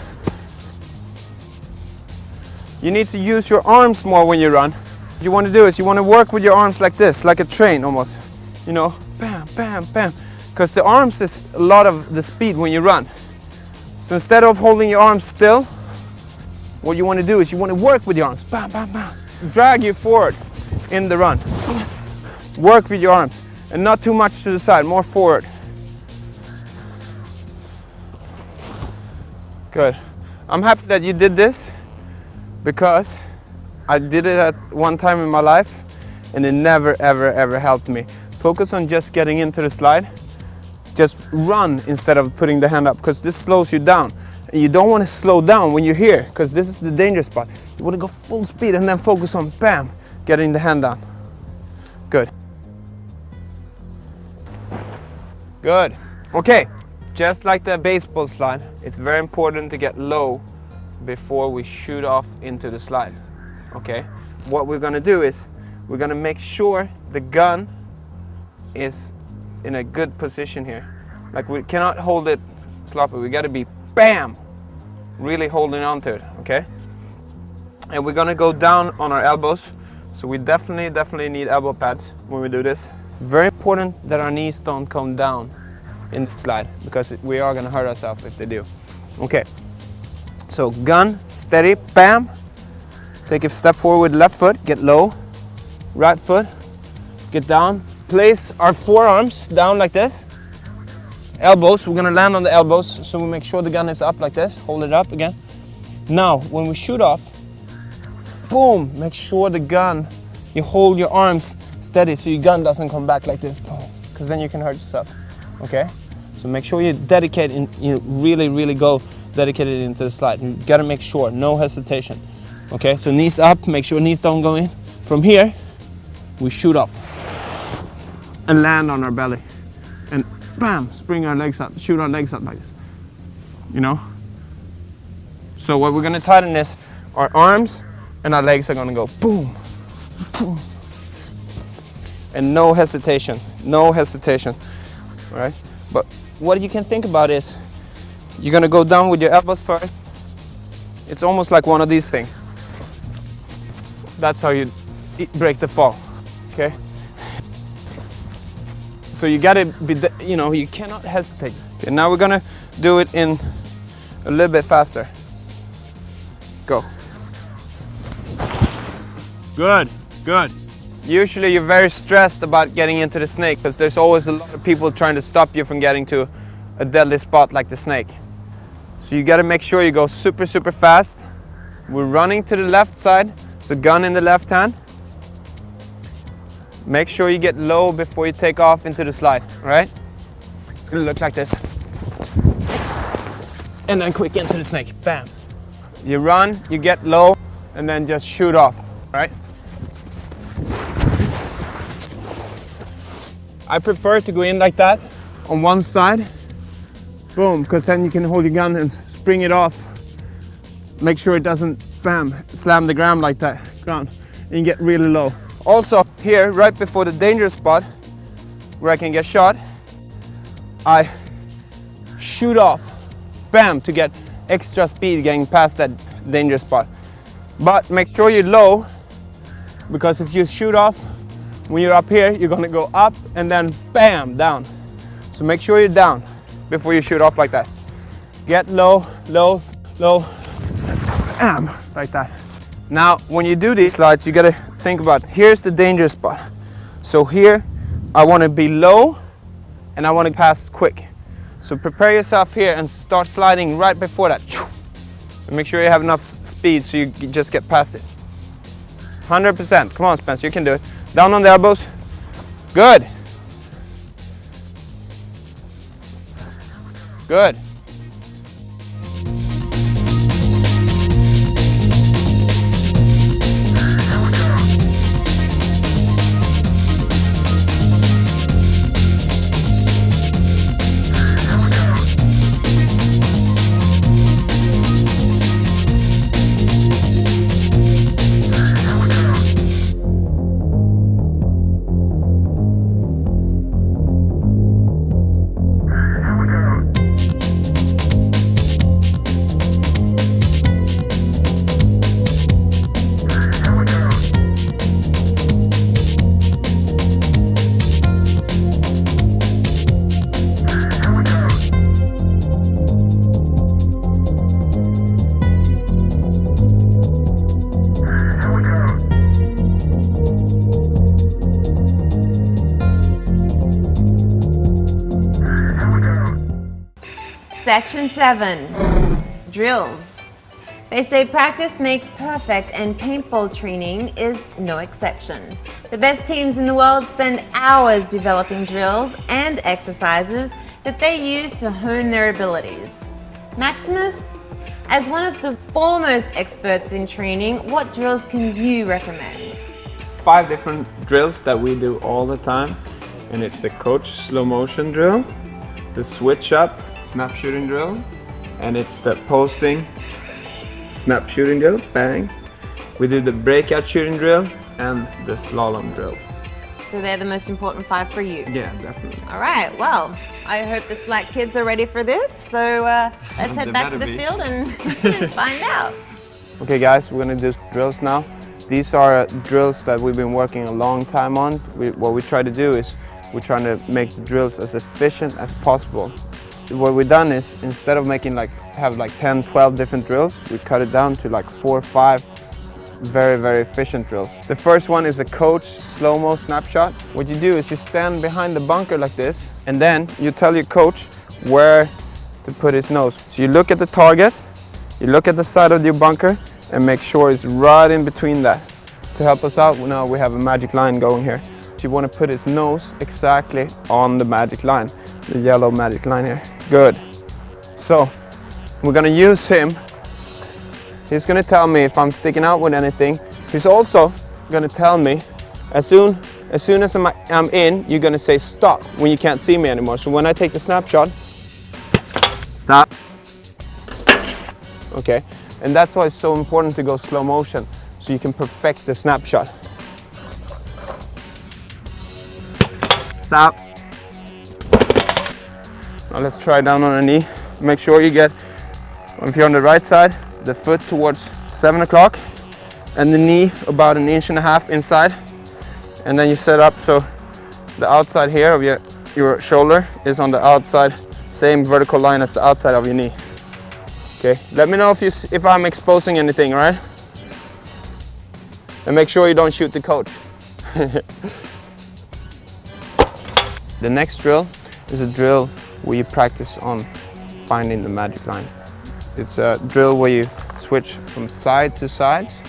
You need to use your arms more when you run. What you want to do is you want to work with your arms like this, like a train almost. You know, bam, bam, bam. Because the arms is a lot of the speed when you run. So instead of holding your arms still, what you want to do is you want to work with your arms. Bam, bam, bam. Drag you forward in the run. Work with your arms and not too much to the side, more forward. Good. I'm happy that you did this because I did it at one time in my life and it never ever ever helped me. Focus on just getting into the slide. Just run instead of putting the hand up because this slows you down. And you don't want to slow down when you're here because this is the danger spot. You want to go full speed and then focus on bam, getting the hand down. Good. Good. Okay, just like the baseball slide, it's very important to get low before we shoot off into the slide. Okay, what we're gonna do is we're gonna make sure the gun is in a good position here. Like we cannot hold it sloppy, we gotta be bam, really holding on to it, okay? And we're gonna go down on our elbows, so we definitely need elbow pads when we do this. Very important that our knees don't come down in the slide because we are gonna hurt ourselves if they do. Okay, so gun, steady, bam. Take a step forward with left foot, get low. Right foot, get down. Place our forearms down like this. Elbows, we're gonna land on the elbows, so we make sure the gun is up like this. Hold it up again. Now, when we shoot off, boom, make sure the gun, you hold your arms steady so your gun doesn't come back like this, because then you can hurt yourself, okay? So make sure you dedicate, you really go dedicated into the slide. You gotta make sure, no hesitation. Okay, so knees up, make sure knees don't go in. From here, we shoot off and land on our belly. And bam, spring our legs up, shoot our legs up like this. You know? So what we're gonna tighten is our arms and our legs are gonna go boom, boom. And no hesitation, all right? But what you can think about is, you're gonna go down with your elbows first. It's almost like one of these things. That's how you break the fall, okay? So you gotta be, you know, you cannot hesitate. Okay, now we're gonna do it in a little bit faster. Go. Good, good. Usually you're very stressed about getting into the snake because there's always a lot of people trying to stop you from getting to a deadly spot like the snake. So you gotta make sure you go super fast. We're running to the left side, so gun in the left hand. Make sure you get low before you take off into the slide, all right? It's gonna look like this. And then quick into the snake, bam. You run, you get low, and then just shoot off, all right? I prefer to go in like that on one side. Boom, because then you can hold your gun and spring it off. Make sure it doesn't, bam, slam the ground like that, and you get really low. Also here, right before the danger spot, where I can get shot, I shoot off, bam, to get extra speed getting past that danger spot. But make sure you're low, because if you shoot off, when you're up here, you're gonna go up and then bam, down. So make sure you're down before you shoot off like that. Get low, low, low, bam, like that. Now, when you do these slides, you gotta think about, here's the danger spot. So here, I wanna be low and I wanna pass quick. So prepare yourself here and start sliding right before that. And make sure you have enough speed so you just get past it. 100%, come on Spencer, you can do it. Down on the elbows, good. Good. Section 7, drills. They say practice makes perfect and paintball training is no exception. The best teams in the world spend hours developing drills and exercises that they use to hone their abilities. Maximus, as one of the foremost experts in training, what drills can you recommend? 5 different drills that we do all the time, and it's the coach slow motion drill, the switch up snap shooting drill, and it's the posting snap shooting drill, bang. We do the breakout shooting drill and the slalom drill. So they're the most important 5 for you? Yeah, definitely. All right, well, I hope the Splack kids are ready for this, so let's head back to the field and find out. Okay guys, we're gonna do drills now. These are drills that we've been working a long time on. What we try to do is we're trying to make the drills as efficient as possible. What we've done is, instead of making have 10, 12 different drills, we cut it down to 4 or 5 very, very efficient drills. The first one is a coach slow-mo snapshot. What you do is you stand behind the bunker like this, and then you tell your coach where to put his nose. So you look at the target, you look at the side of your bunker, and make sure it's right in between that. To help us out, now we have a magic line going here. So you want to put his nose exactly on the magic line, the yellow magic line here. Good. So we're gonna use him. He's gonna tell me if I'm sticking out with anything. He's also gonna tell me as soon as I'm in, you're gonna say stop when you can't see me anymore. So when I take the snapshot, stop. Okay, and that's why it's so important to go slow motion, so you can perfect the snapshot. Stop. Now let's try down on a knee. Make sure you get, if you're on the right side, the foot towards 7 o'clock and the knee about 1.5 inches inside. And then you set up so the outside here of your shoulder is on the outside, same vertical line as the outside of your knee. Okay, let me know if I'm exposing anything, all right? And make sure you don't shoot the coach. The next drill is a drill where you practice on finding the magic line. It's a drill where you switch from side to sides.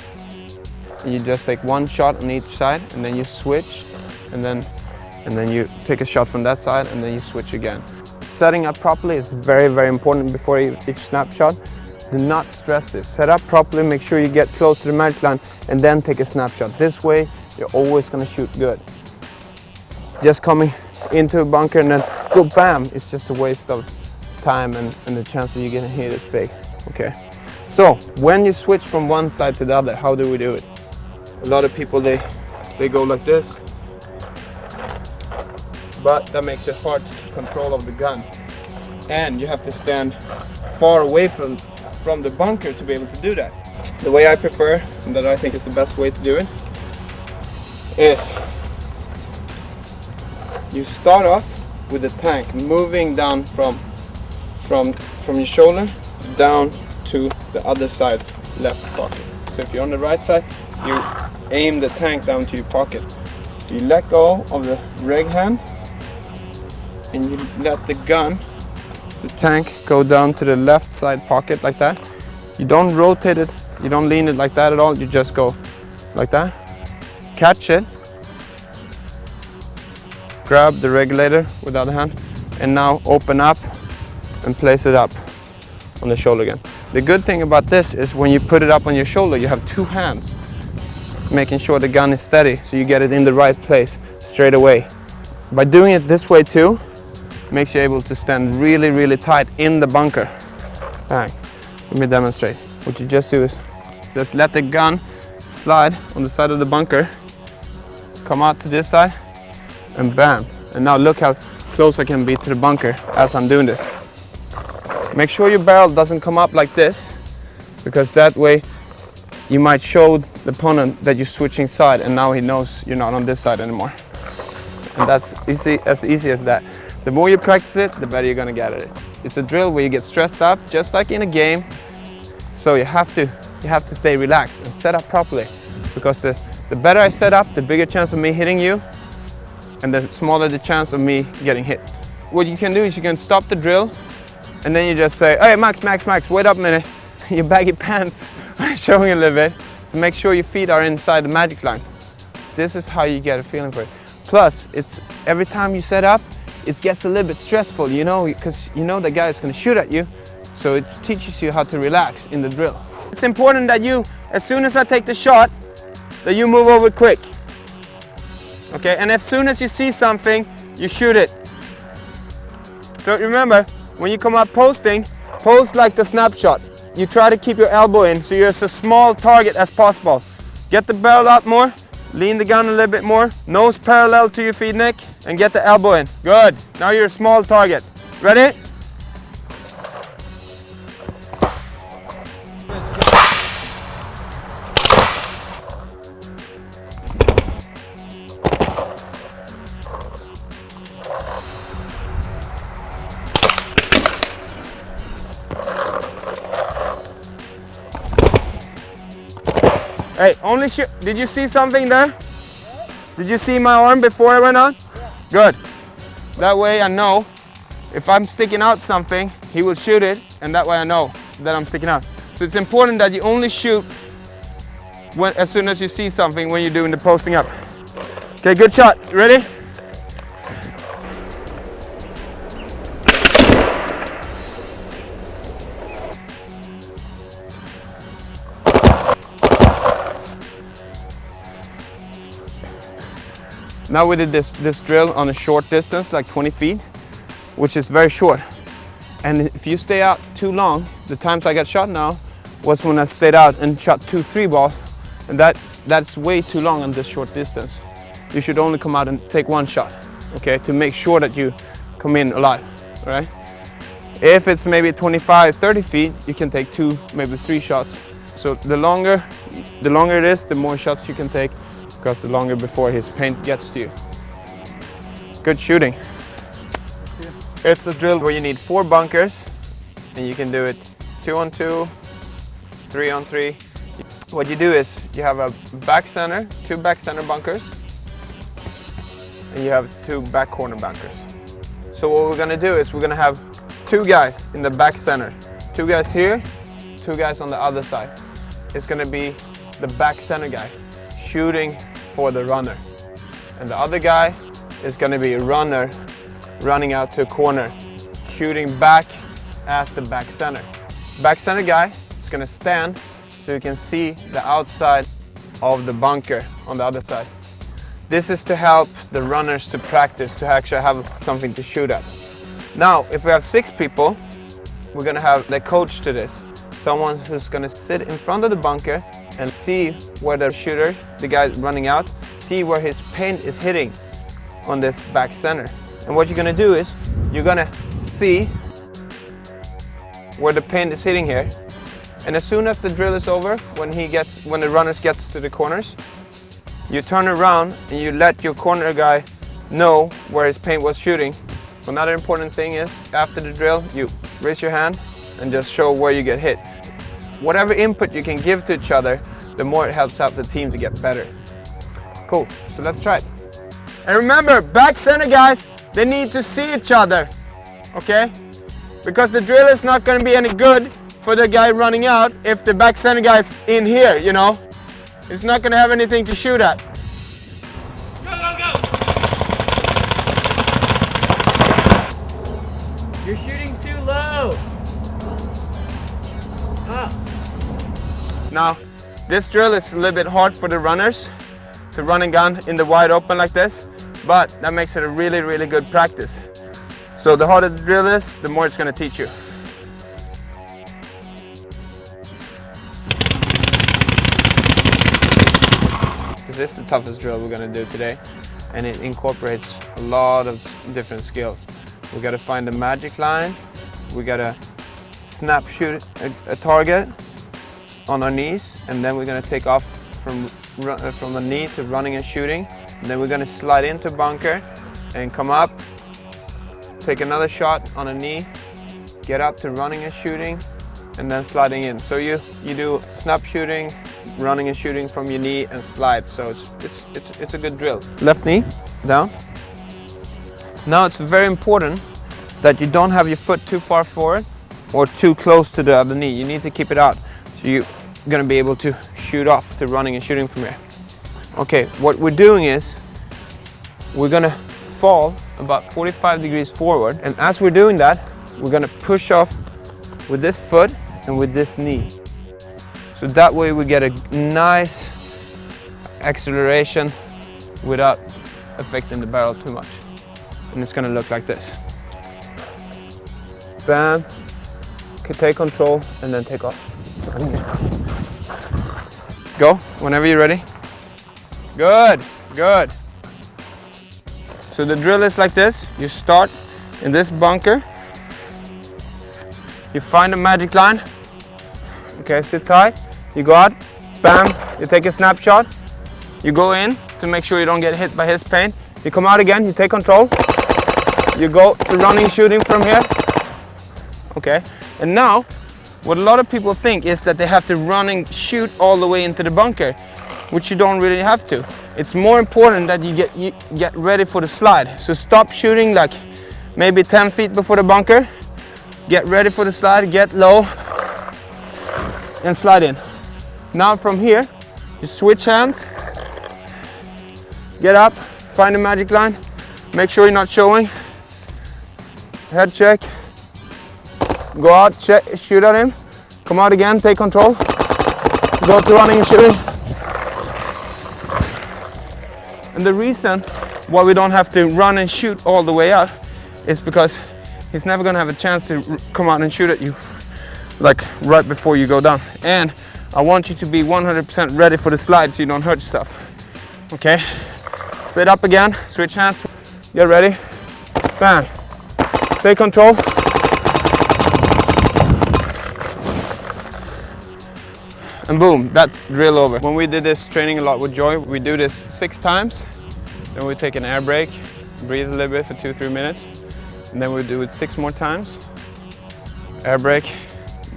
You just take one shot on each side, and then you switch, and then you take a shot from that side, and then you switch again. Setting up properly is very, very important before each snapshot. Do not stress this. Set up properly, make sure you get close to the magic line, and then take a snapshot. This way, you're always gonna shoot good. Just coming into a bunker and then go bam, it's just a waste of time, and the chance that you're gonna hit is big. Okay, so when you switch from one side to the other, how do we do it? A lot of people, they go like this, but that makes it hard to keep control of the gun, and you have to stand far away from the bunker to be able to do that. The way I prefer, and that I think is the best way to do it, is you start off with the tank moving down from your shoulder down to the other side's left pocket. So if you're on the right side, you aim the tank down to your pocket. So you let go of the reg hand and you let the tank go down to the left side pocket like that. You don't rotate it, you don't lean it like that at all, you just go like that. Catch it, grab the regulator with the other hand, and now open up and place it up on the shoulder again. The good thing about this is when you put it up on your shoulder, you have two hands, making sure the gun is steady so you get it in the right place straight away. By doing it this way too, makes you able to stand really, really tight in the bunker. Bang. Let me demonstrate. What you just do is just let the gun slide on the side of the bunker, come out to this side, and bam. And now look how close I can be to the bunker as I'm doing this. Make sure your barrel doesn't come up like this, because that way you might show the opponent that you're switching side, and now he knows you're not on this side anymore. And that's easy, as easy as that. The more you practice it, the better you're gonna get at it. It's a drill where you get stressed up, just like in a game. So you have to stay relaxed and set up properly, because the better I set up, the bigger chance of me hitting you, and the smaller the chance of me getting hit. What you can do is you can stop the drill, and then you just say, hey, Max, wait up a minute. Your baggy pants are showing a little bit, so make sure your feet are inside the magic line. This is how you get a feeling for it. Plus, it's every time you set up, it gets a little bit stressful, you know, because you know the guy is going to shoot at you, so it teaches you how to relax in the drill. It's important that you, as soon as I take the shot, that you move over quick. Okay, and as soon as you see something, you shoot it. So remember, when you come up posting, pose like the snapshot. You try to keep your elbow in, so you're as a small target as possible. Get the barrel out more, lean the gun a little bit more, nose parallel to your feed neck, and get the elbow in. Good, now you're a small target. Ready? Hey, only shoot. Did you see something there? Did you see my arm before I went on? Good. That way I know if I'm sticking out something, he will shoot it, and that way I know that I'm sticking out. So it's important that you only shoot as soon as you see something when you're doing the posting up. Okay, good shot. Ready? Now we did this drill on a short distance, like 20 feet, which is very short. And if you stay out too long, the times I got shot now was when I stayed out and shot 2-3 balls, and that's way too long on this short distance. You should only come out and take one shot, okay, to make sure that you come in alive, all right? If it's maybe 25, 30 feet, you can take 2, maybe 3 shots. So the longer it is, the more shots you can take, because the longer before his paint gets to you. Good shooting. It's a drill where you need 4 bunkers, and you can do it 2-on-2, 3-on-3. What you do is you have a back center, 2 back center bunkers, and you have 2 back corner bunkers. So what we're gonna do is we're gonna have 2 guys in the back center, 2 guys here, 2 guys on the other side. It's gonna be the back center guy shooting for the runner, and the other guy is going to be a runner running out to a corner, shooting back at the back center. Back center guy is going to stand so you can see the outside of the bunker on the other side. This is to help the runners to practice to actually have something to shoot at. Now, if we have 6 people, we're going to have the coach to this, someone who's going to sit in front of the bunker and see where the shooter, the guy running out, see where his paint is hitting on this back center. And what you're gonna do is, you're gonna see where the paint is hitting here. And as soon as the drill is over, when the runners gets to the corners, you turn around and you let your corner guy know where his paint was shooting. Another important thing is, after the drill, you raise your hand and just show where you get hit. Whatever input you can give to each other, the more it helps out the team to get better. Cool, so let's try it. And remember, back center guys, they need to see each other, okay? Because the drill is not gonna be any good for the guy running out if the back center guy's in here, you know? It's not gonna have anything to shoot at. Go, go, go! You're shooting too low. Up. Now, this drill is a little bit hard for the runners to run and gun in the wide open like this, but that makes it a really, really good practice. So the harder the drill is, the more it's going to teach you. This is the toughest drill we're going to do today, and it incorporates a lot of different skills. We got to find the magic line, we got to snap shoot a target on our knees, and then we're going to take off from a knee to running and shooting, and then we're going to slide into bunker and come up, take another shot on a knee, get up to running and shooting, and then sliding in. So you do snap shooting, running and shooting from your knee, and slide. So it's a good drill. Left knee down. Now it's very important that you don't have your foot too far forward or too close to the other knee. You need to keep it out, so you're gonna be able to shoot off to running and shooting from here. Okay, what we're doing is we're gonna fall about 45 degrees forward, and as we're doing that, we're gonna push off with this foot and with this knee. So that way we get a nice acceleration without affecting the barrel too much. And it's gonna look like this. Bam, take control, and then take off. Go, whenever you're ready. Good, good. So the drill is like this. You start in this bunker. You find a magic line. Okay, sit tight. You go out, bam, you take a snapshot. You go in to make sure you don't get hit by his paint. You come out again, you take control. You go to running, shooting from here. Okay, and now, what a lot of people think is that they have to run and shoot all the way into the bunker, which you don't really have to. It's more important that you get ready for the slide. So stop shooting like maybe 10 feet before the bunker. Get ready for the slide, get low, and slide in. Now from here, you switch hands, get up, find the magic line, make sure you're not showing, head check, go out, check, shoot at him, come out again, take control, go to running and shooting. And the reason why we don't have to run and shoot all the way out is because he's never gonna have a chance to come out and shoot at you like right before you go down. And I want you to be 100% ready for the slide so you don't hurt yourself. Okay, sit up again, switch hands, get ready, bam, take control. And boom, that's drill over. When we did this training a lot with Joy, we do this 6 times. Then we take an air break, breathe a little bit for 2-3 minutes. And then we do it 6 more times. Air break,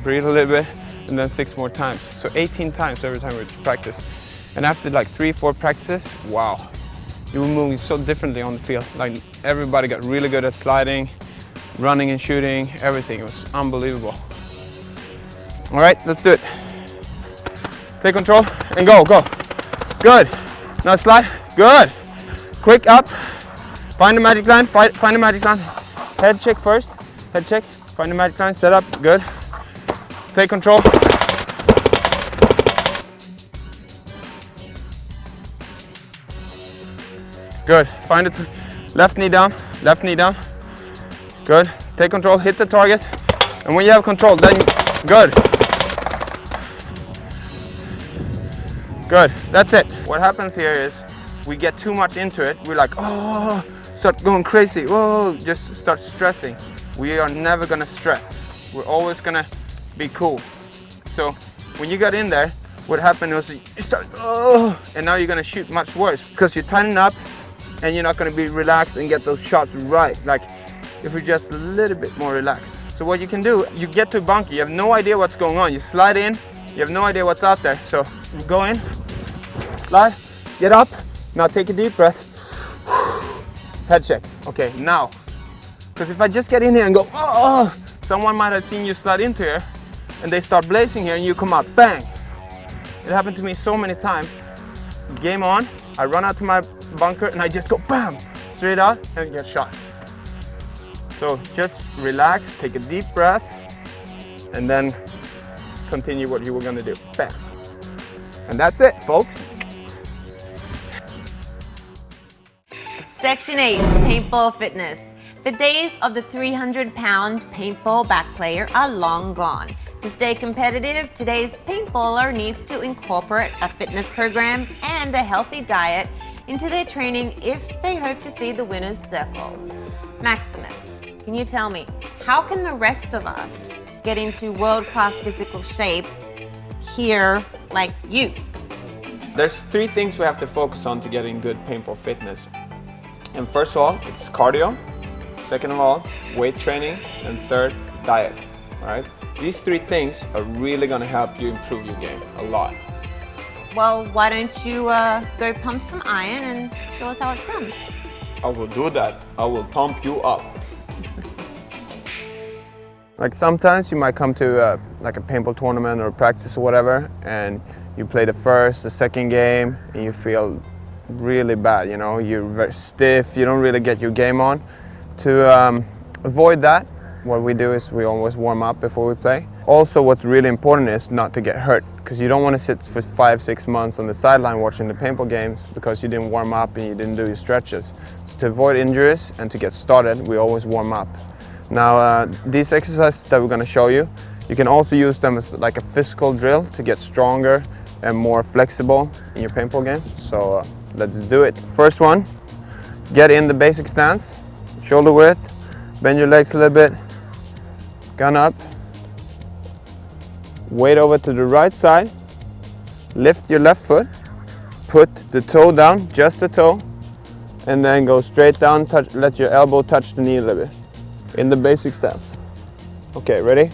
breathe a little bit, and then 6 more times. So 18 times every time we practice. And after like 3-4 practices, wow, you were moving so differently on the field. Like everybody got really good at sliding, running and shooting, everything. It was unbelievable. All right, let's do it. Take control and go, go. Good. Now slide. Good. Quick up. Find the magic line. Find the magic line. Head check first. Head check. Find the magic line. Set up. Good. Take control. Good. Find it. Left knee down. Left knee down. Good. Take control. Hit the target. And when you have control, then good. Good, that's it. What happens here is we get too much into it. We're like, oh, start going crazy. Whoa, just start stressing. We are never gonna stress. We're always gonna be cool. So when you got in there, what happened was you start, oh, and now you're gonna shoot much worse because you're tightening up and you're not gonna be relaxed and get those shots right. Like if you're just a little bit more relaxed. So what you can do, you get to a bunker, you have no idea what's going on. You slide in, you have no idea what's out there. So you go in, slide, get up. Now take a deep breath. Head check. Okay, now. Because if I just get in here and go, oh, someone might have seen you slide into here and they start blazing here and you come out, bang. It happened to me so many times. Game on, I run out to my bunker and I just go, bam, straight out and get shot. So just relax, take a deep breath, and then continue what you were gonna do. Bam. And that's it, folks. Section 8, Paintball Fitness. The days of the 300-pound paintball back player are long gone. To stay competitive, today's paintballer needs to incorporate a fitness program and a healthy diet into their training if they hope to see the winner's circle. Maximus, can you tell me, how can the rest of us get into world-class physical shape here like you? There's 3 things we have to focus on to get in good paintball fitness. And first of all, it's cardio. Second of all, weight training. And third, diet. All right? These 3 things are really gonna help you improve your game a lot. Well, why don't you go pump some iron and show us how it's done? I will do that. I will pump you up. Like sometimes you might come to like a paintball tournament or practice or whatever, and you play the first, the second game, and you feel really bad, you know, you're very stiff, you don't really get your game on. To avoid that, what we do is we always warm up before we play. Also, what's really important is not to get hurt, because you don't want to sit for 5-6 months on the sideline watching the paintball games because you didn't warm up and you didn't do your stretches. So to avoid injuries and to get started, we always warm up. Now, these exercises that we're going to show you, you can also use them as like a physical drill to get stronger and more flexible in your paintball game. So let's do it. First one, get in the basic stance, shoulder width, bend your legs a little bit, gun up, weight over to the right side, lift your left foot, put the toe down, just the toe, and then go straight down, let your elbow touch the knee a little bit, in the basic stance. Okay, ready?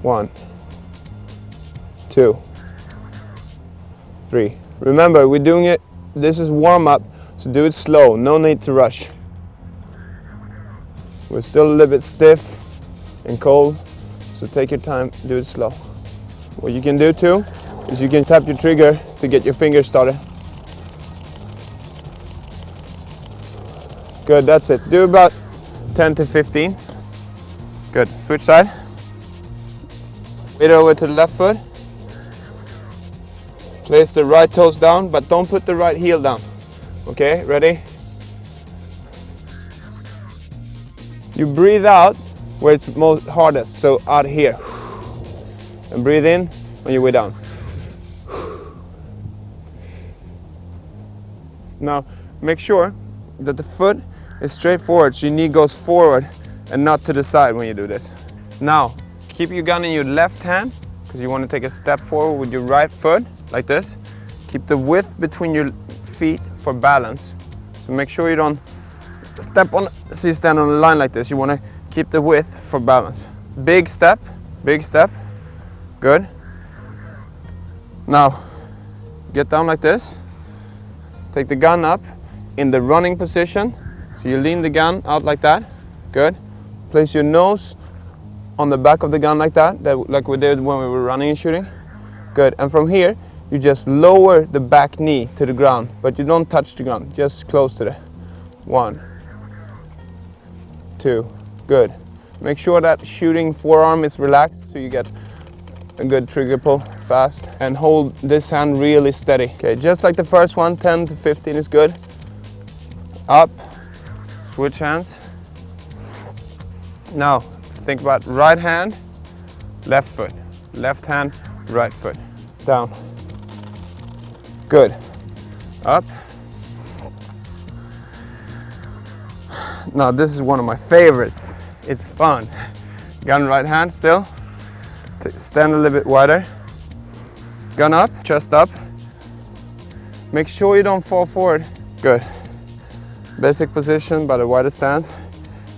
1, 2, 3. Remember, we're doing it, this is warm up, so do it slow, no need to rush. We're still a little bit stiff and cold, so take your time, do it slow. What you can do too, is you can tap your trigger to get your fingers started. Good, that's it. Do about 10 to 15. Good, switch side. Weight over to the left foot. Place the right toes down, but don't put the right heel down. Okay, ready? You breathe out where it's most hardest, so out here. And breathe in on your way down. Now, make sure that the foot is straight forward, so your knee goes forward and not to the side when you do this. Now, keep your gun in your left hand, because you want to take a step forward with your right foot, like this. Keep the width between your feet for balance. So make sure you don't step on, so you stand on a line like this. You want to keep the width for balance. Big step, good. Now, get down like this. Take the gun up in the running position. So you lean the gun out like that, good. Place your nose on the back of the gun like that, like we did when we were running and shooting. Good, and from here, you just lower the back knee to the ground, but you don't touch the ground, just close to it. 1, 2, good. Make sure that shooting forearm is relaxed so you get a good trigger pull fast, and hold this hand really steady. Okay, just like the first one, 10 to 15 is good. Up, switch hands. Now, think about right hand, left foot, left hand, right foot, down. Good. Up. Now this is one of my favorites. It's fun. Gun right hand still. Stand a little bit wider. Gun up, chest up. Make sure you don't fall forward. Good. Basic position by the wider stance.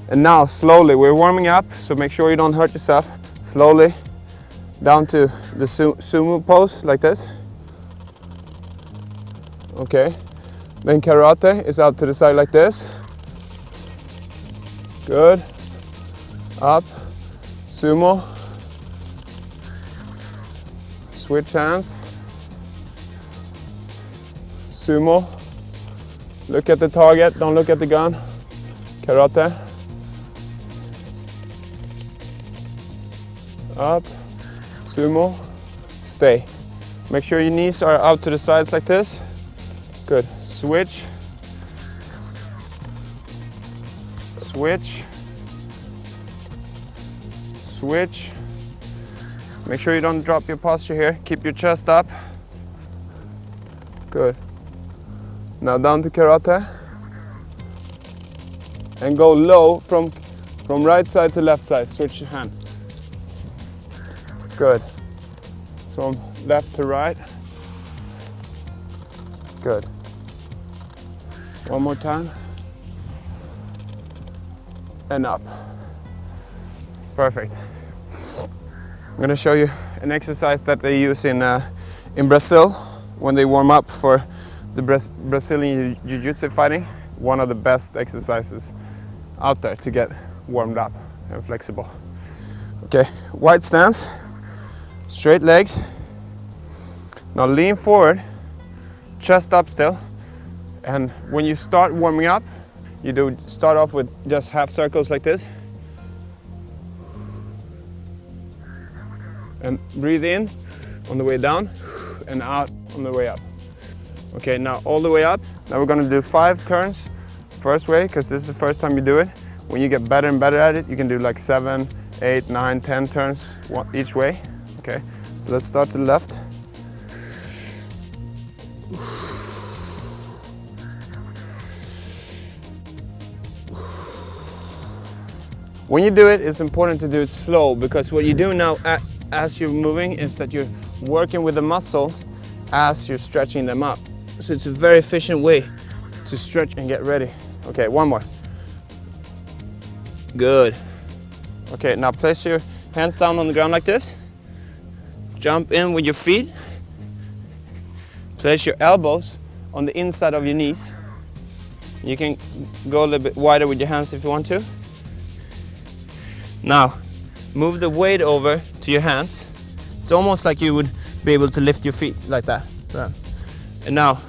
And now slowly, we're warming up, so make sure you don't hurt yourself. Slowly down to the sumo pose, like this. Okay. Then karate is out to the side like this. Good. Up. Sumo. Switch hands. Sumo. Look at the target, don't look at the gun. Karate. Up. Sumo. Stay. Make sure your knees are out to the sides like this. Good. Switch. Switch. Switch. Make sure you don't drop your posture here. Keep your chest up. Good. Now down to karate. And go low from right side to left side. Switch your hand. Good. From left to right. Good. One more time. And up. Perfect. I'm going to show you an exercise that they use in Brazil when they warm up for the Brazilian Jiu-Jitsu fighting. One of the best exercises out there to get warmed up and flexible. Okay, wide stance, straight legs. Now lean forward, chest up still. And when you start warming up, you do start off with just half circles like this. And breathe in on the way down and out on the way up. Okay, now all the way up. Now we're gonna do 5 turns first way, because this is the first time you do it. When you get better and better at it, you can do like 7, 8, 9, 10 turns each way. Okay, so let's start to the left. When you do it, it's important to do it slow, because what you do now as you're moving is that you're working with the muscles as you're stretching them up. So it's a very efficient way to stretch and get ready. Okay, one more. Good. Okay, now place your hands down on the ground like this. Jump in with your feet. Place your elbows on the inside of your knees. You can go a little bit wider with your hands if you want to. Now, move the weight over to your hands. It's almost like you would be able to lift your feet like that. And now,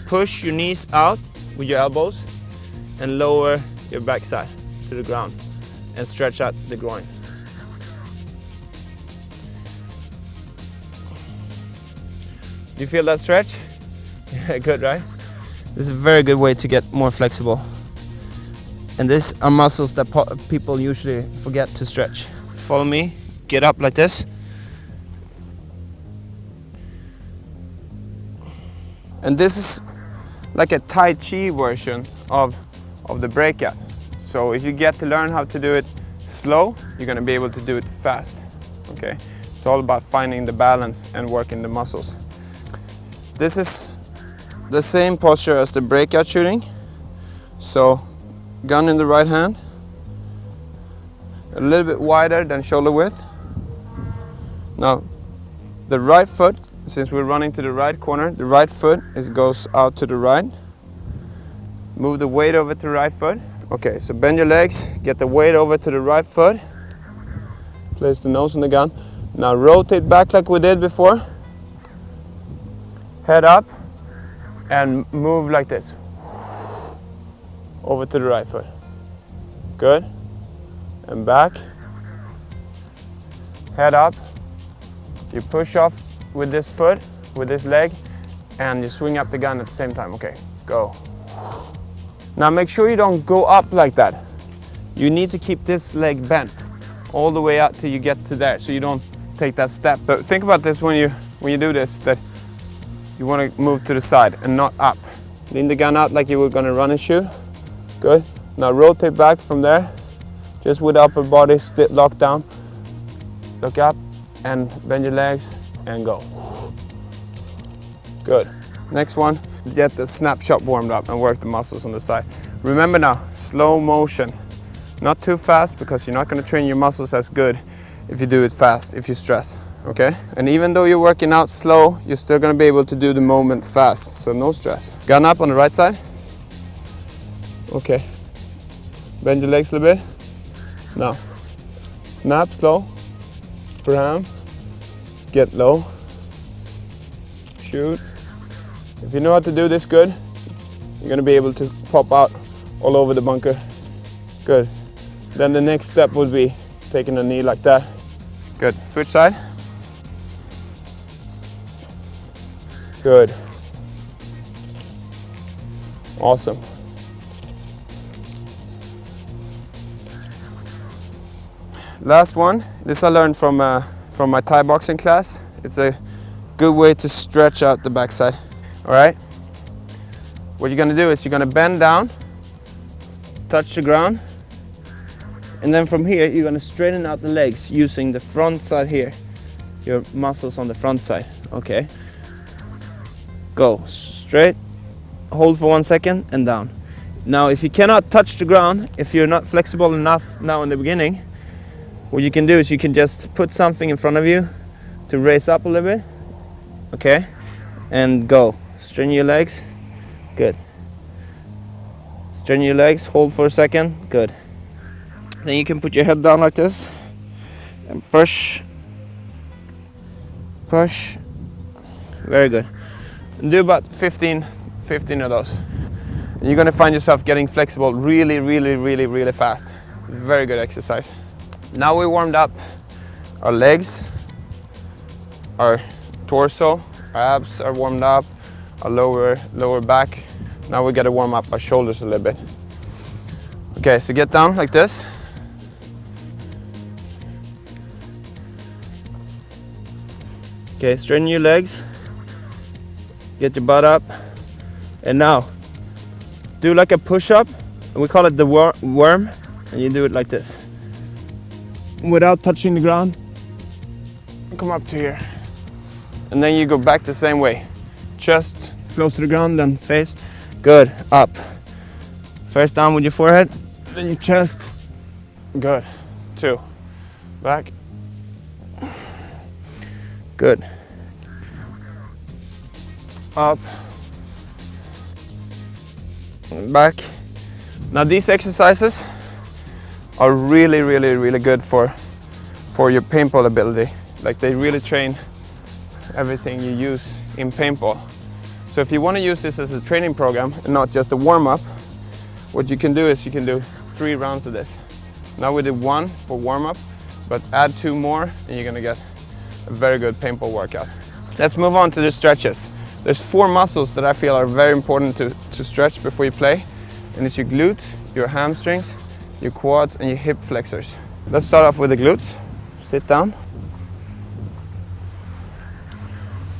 push your knees out with your elbows and lower your backside to the ground and stretch out the groin. Do you feel that stretch? Yeah, good, right? This is a very good way to get more flexible. And these are muscles that people usually forget to stretch. Follow me, get up like this. And this is like a Tai Chi version of the breakout. So if you get to learn how to do it slow, you're gonna be able to do it fast, okay? It's all about finding the balance and working the muscles. This is the same posture as the breakout shooting. So, gun in the right hand, a little bit wider than shoulder width. Now, the right foot, since we're running to the right corner, the right foot goes out to the right. Move the weight over to the right foot. Okay, so bend your legs, get the weight over to the right foot. Place the nose on the gun. Now rotate back like we did before. Head up and move like this. Over to the right foot. Good. And back. Head up. You push off with this foot, with this leg, and you swing up the gun at the same time. Okay, go. Now make sure you don't go up like that. You need to keep this leg bent all the way out till you get to there, so you don't take that step. But think about this when you do this, that you want to move to the side and not up. Lean the gun out like you were going to run and shoot. Good. Now rotate back from there, just with the upper body locked down. Look up and bend your legs and go. Good. Next one, get the snapshot warmed up and work the muscles on the side. Remember now, slow motion. Not too fast, because you're not going to train your muscles as good if you do it fast, if you stress. Okay? And even though you're working out slow, you're still going to be able to do the movement fast, so no stress. Gun up on the right side. Okay. Bend your legs a little bit. Now, snap slow. Ram. Get low. Shoot. If you know how to do this good, you're going to be able to pop out all over the bunker. Good. Then the next step would be taking a knee like that. Good. Switch side. Good. Awesome. Last one. This I learned from my Thai boxing class. It's a good way to stretch out the backside. All right. What you're gonna do is you're gonna bend down, touch the ground, and then from here you're gonna straighten out the legs using the front side here, your muscles on the front side. Okay. Go straight, hold for 1 second, and down. Now, if you cannot touch the ground, if you're not flexible enough now in the beginning, what you can do is you can just put something in front of you to raise up a little bit. Okay, and go. Straighten your legs. Good. Straighten your legs, hold for a second. Good. Then you can put your head down like this and push. Push. Very good. And do about 15 of those. And you're gonna find yourself getting flexible really fast. Very good exercise. Now we warmed up our legs, our torso, our abs are warmed up, our lower back. Now we gotta warm up our shoulders a little bit. Okay, so get down like this. Okay, straighten your legs. Get your butt up. And now, do like a push-up. We call it the worm. And you do it like this. Without touching the ground. Come up to here. And then you go back the same way. Chest close to the ground, then face. Good, up. First down with your forehead, then your chest. Good, 2. Back. Good. Up. Back. Now these exercises are really good for your paintball ability. Like they really train everything you use in paintball. So if you want to use this as a training program and not just a warm-up, what you can do is you can do 3 rounds of this. Now we did 1 for warm-up, but add 2 more and you're gonna get a very good paintball workout. Let's move on to the stretches. There's 4 muscles that I feel are very important to stretch before you play, and it's your glutes, your hamstrings, your quads, and your hip flexors. Let's start off with the glutes. Sit down.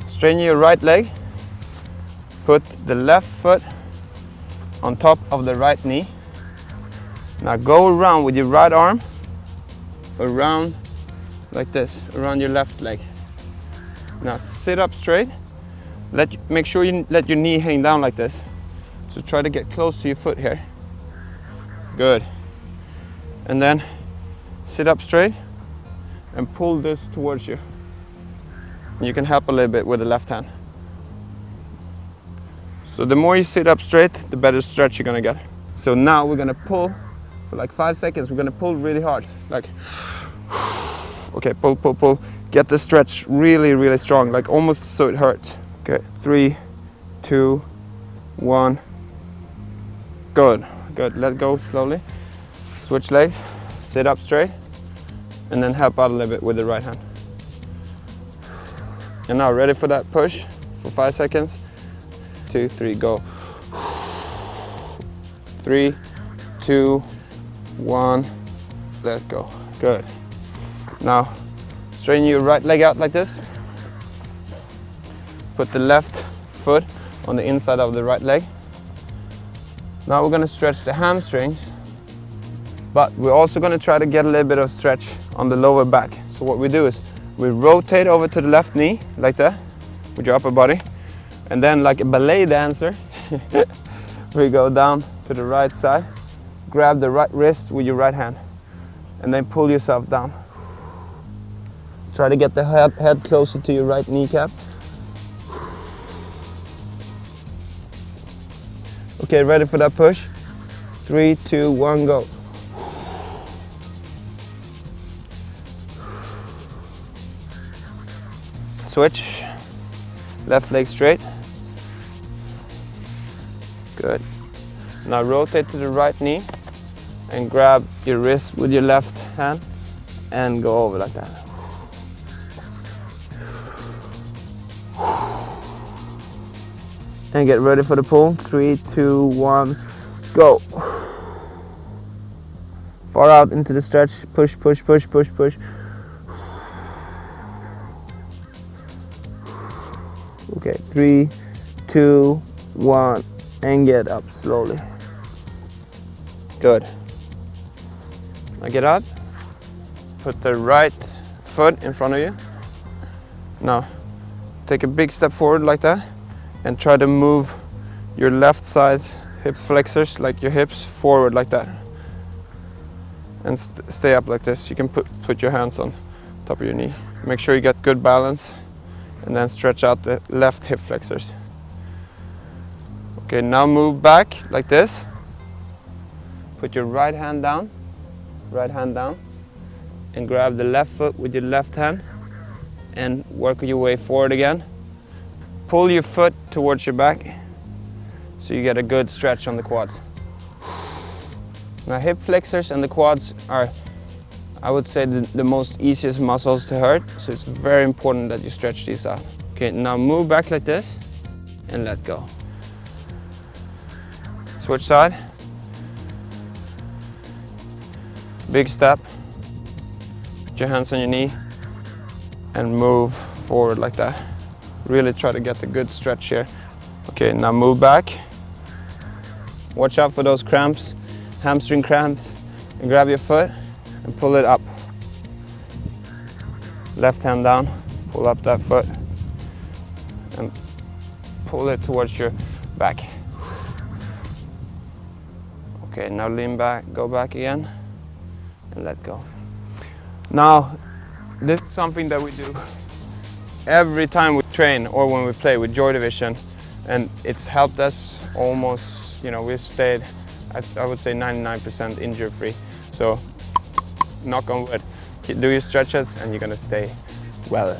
Straighten your right leg. Put the left foot on top of the right knee. Now go around with your right arm, around like this, around your left leg. Now sit up straight. Make sure you let your knee hang down like this. So try to get close to your foot here. Good. And then sit up straight and pull this towards you. You can help a little bit with the left hand. So the more you sit up straight, the better stretch you're gonna get. So now we're gonna pull for like 5 seconds. We're gonna pull really hard. Like, okay, pull. Get the stretch really strong, like almost so it hurts. Okay, 3, 2, 1. Good. Let go slowly. Switch legs. Sit up straight. And then help out a little bit with the right hand. And now ready for that push for 5 seconds. 2, 3, go. 3, 2, 1. Let go. Good. Now straighten your right leg out like this. Put the left foot on the inside of the right leg. Now we're going to stretch the hamstrings, but we're also going to try to get a little bit of stretch on the lower back. So what we do is we rotate over to the left knee like that with your upper body, and then like a ballet dancer we go down to the right side, grab the right wrist with your right hand, and then pull yourself down. Try to get the head closer to your right kneecap. Okay, ready for that push? 3, 2, 1, go. Switch. Left leg straight. Good. Now rotate to the right knee and grab your wrist with your left hand and go over like that. And get ready for the pull. 3, 2, 1, go. Far out into the stretch. Push, push, push, push, push. Okay, 3, 2, 1, and get up slowly. Good. Now get up. Put the right foot in front of you. Now, take a big step forward like that and try to move your left side hip flexors, like your hips, forward like that. And stay up like this. You can put your hands on top of your knee. Make sure you get good balance and then stretch out the left hip flexors. Okay, now move back like this. Put your right hand down, and grab the left foot with your left hand and work your way forward again. Pull your foot towards your back so you get a good stretch on the quads. Now hip flexors and the quads are, I would say, the most easiest muscles to hurt, so it's very important that you stretch these out. Okay, now move back like this and let go. Switch side. Big step. Put your hands on your knee and move forward like that. Really try to get a good stretch here. Okay, now move back. Watch out for those cramps, hamstring cramps, and grab your foot and pull it up. Left hand down, pull up that foot and pull it towards your back. Okay, now lean back, go back again and let go. Now, this is something that we do every time we train or when we play with Joy Division, and it's helped us almost, we've stayed, I would say 99% injury free. So, knock on wood, do your stretches and you're gonna stay well.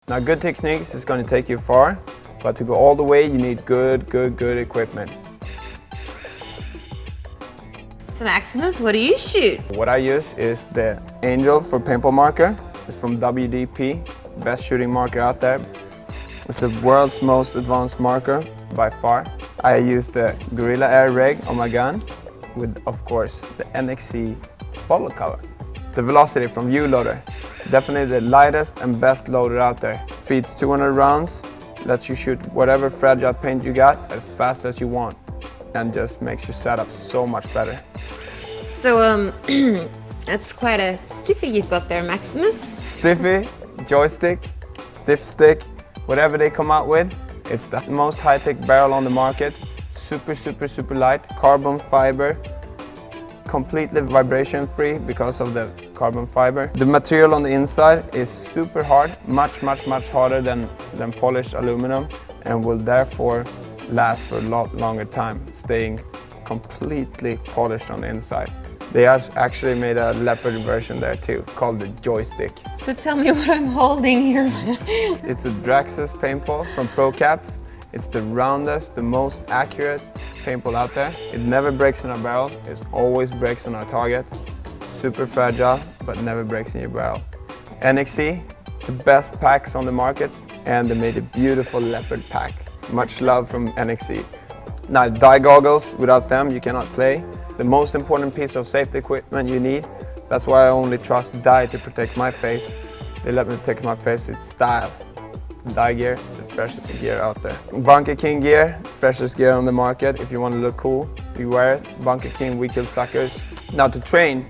Now, good techniques is going to take you far, but to go all the way, you need good equipment. So Maximus, what do you shoot? What I use is the Angel for paintball marker. It's from WDP, best shooting marker out there. It's the world's most advanced marker by far. I use the Gorilla Air Rig on my gun with, of course, the NXC bottle cover. The Velocity from U-Loader, definitely the lightest and best loader out there. Feeds 200 rounds, lets you shoot whatever fragile paint you got as fast as you want, and just makes your setup so much better. So that's quite a stiffy you've got there, Maximus. Stiffy, joystick, stiff stick, whatever they come out with. It's the most high-tech barrel on the market. Super light, carbon fiber, completely vibration-free because of the carbon fiber. The material on the inside is super hard, much harder than polished aluminum, and will therefore last for a lot longer time, staying completely polished on the inside. They have actually made a leopard version there too, called the Joystick. So tell me what I'm holding here. It's a Draxus paintball from ProCaps. It's the roundest, the most accurate paintball out there. It never breaks in our barrel, it always breaks on our target. Super fragile, but never breaks in your barrel. NXC, the best packs on the market, and they made a beautiful leopard pack. Much love from NXC. Now, dye goggles, without them you cannot play. The most important piece of safety equipment you need. That's why I only trust dye to protect my face. They let me protect my face with style. The dye gear, the freshest gear out there. Bunker King gear, freshest gear on the market. If you want to look cool, you wear it. Bunker King, we kill suckers. Now to train,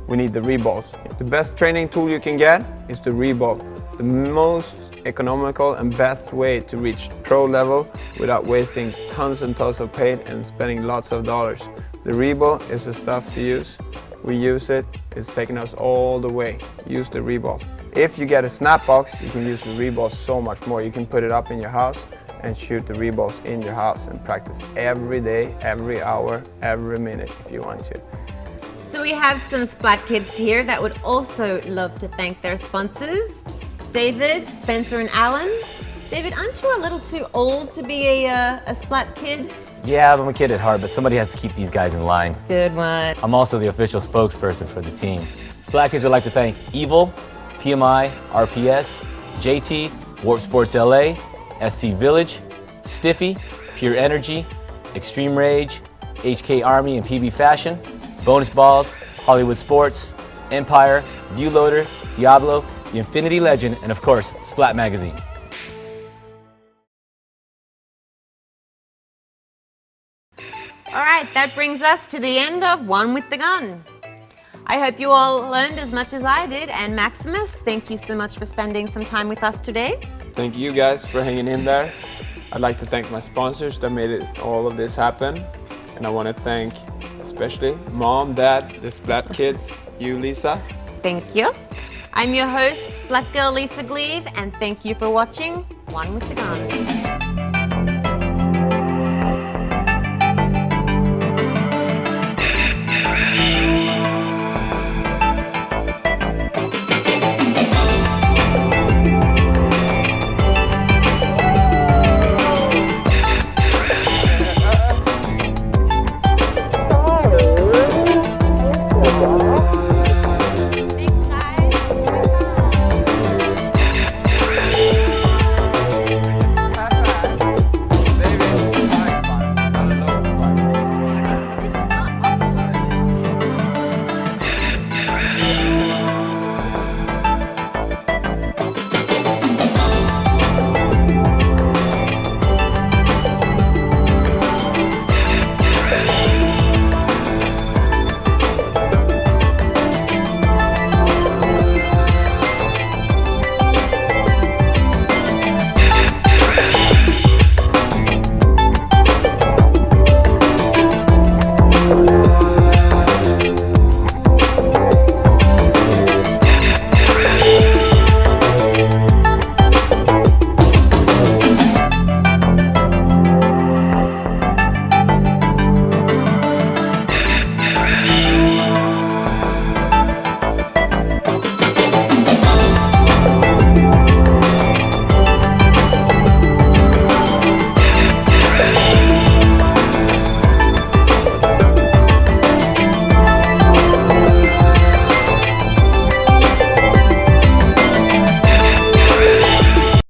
we need the Reballs. The best training tool you can get is the Reball. The most economical and best way to reach pro level without wasting tons and tons of paint and spending lots of dollars. The Reball is the stuff to use. We use it, it's taking us all the way. Use the Reball. If you get a snap box, you can use the Reball so much more. You can put it up in your house and shoot the Reballs in your house and practice every day, every hour, every minute if you want to. So we have some Splat kids here that would also love to thank their sponsors, David, Spencer, and Alan. David, aren't you a little too old to be a Splat kid? Yeah, I'm a kid at heart, but somebody has to keep these guys in line. Good one. I'm also the official spokesperson for the team. Splat Kids would like to thank Evil, PMI, RPS, JT, Warp Sports LA, SC Village, Stiffy, Pure Energy, Extreme Rage, HK Army and PB Fashion, Bonus Balls, Hollywood Sports, Empire, Viewloader, Diablo, The Infinity Legend, and of course, Splat Magazine. All right, that brings us to the end of One with the Gun. I hope you all learned as much as I did, and Maximus, thank you so much for spending some time with us today. Thank you guys for hanging in there. I'd like to thank my sponsors that made all of this happen. And I want to thank especially Mom, Dad, the Splat Kids, you, Lisa. Thank you. I'm your host, Splat Girl Lisa Gleave, and thank you for watching One with the Gun.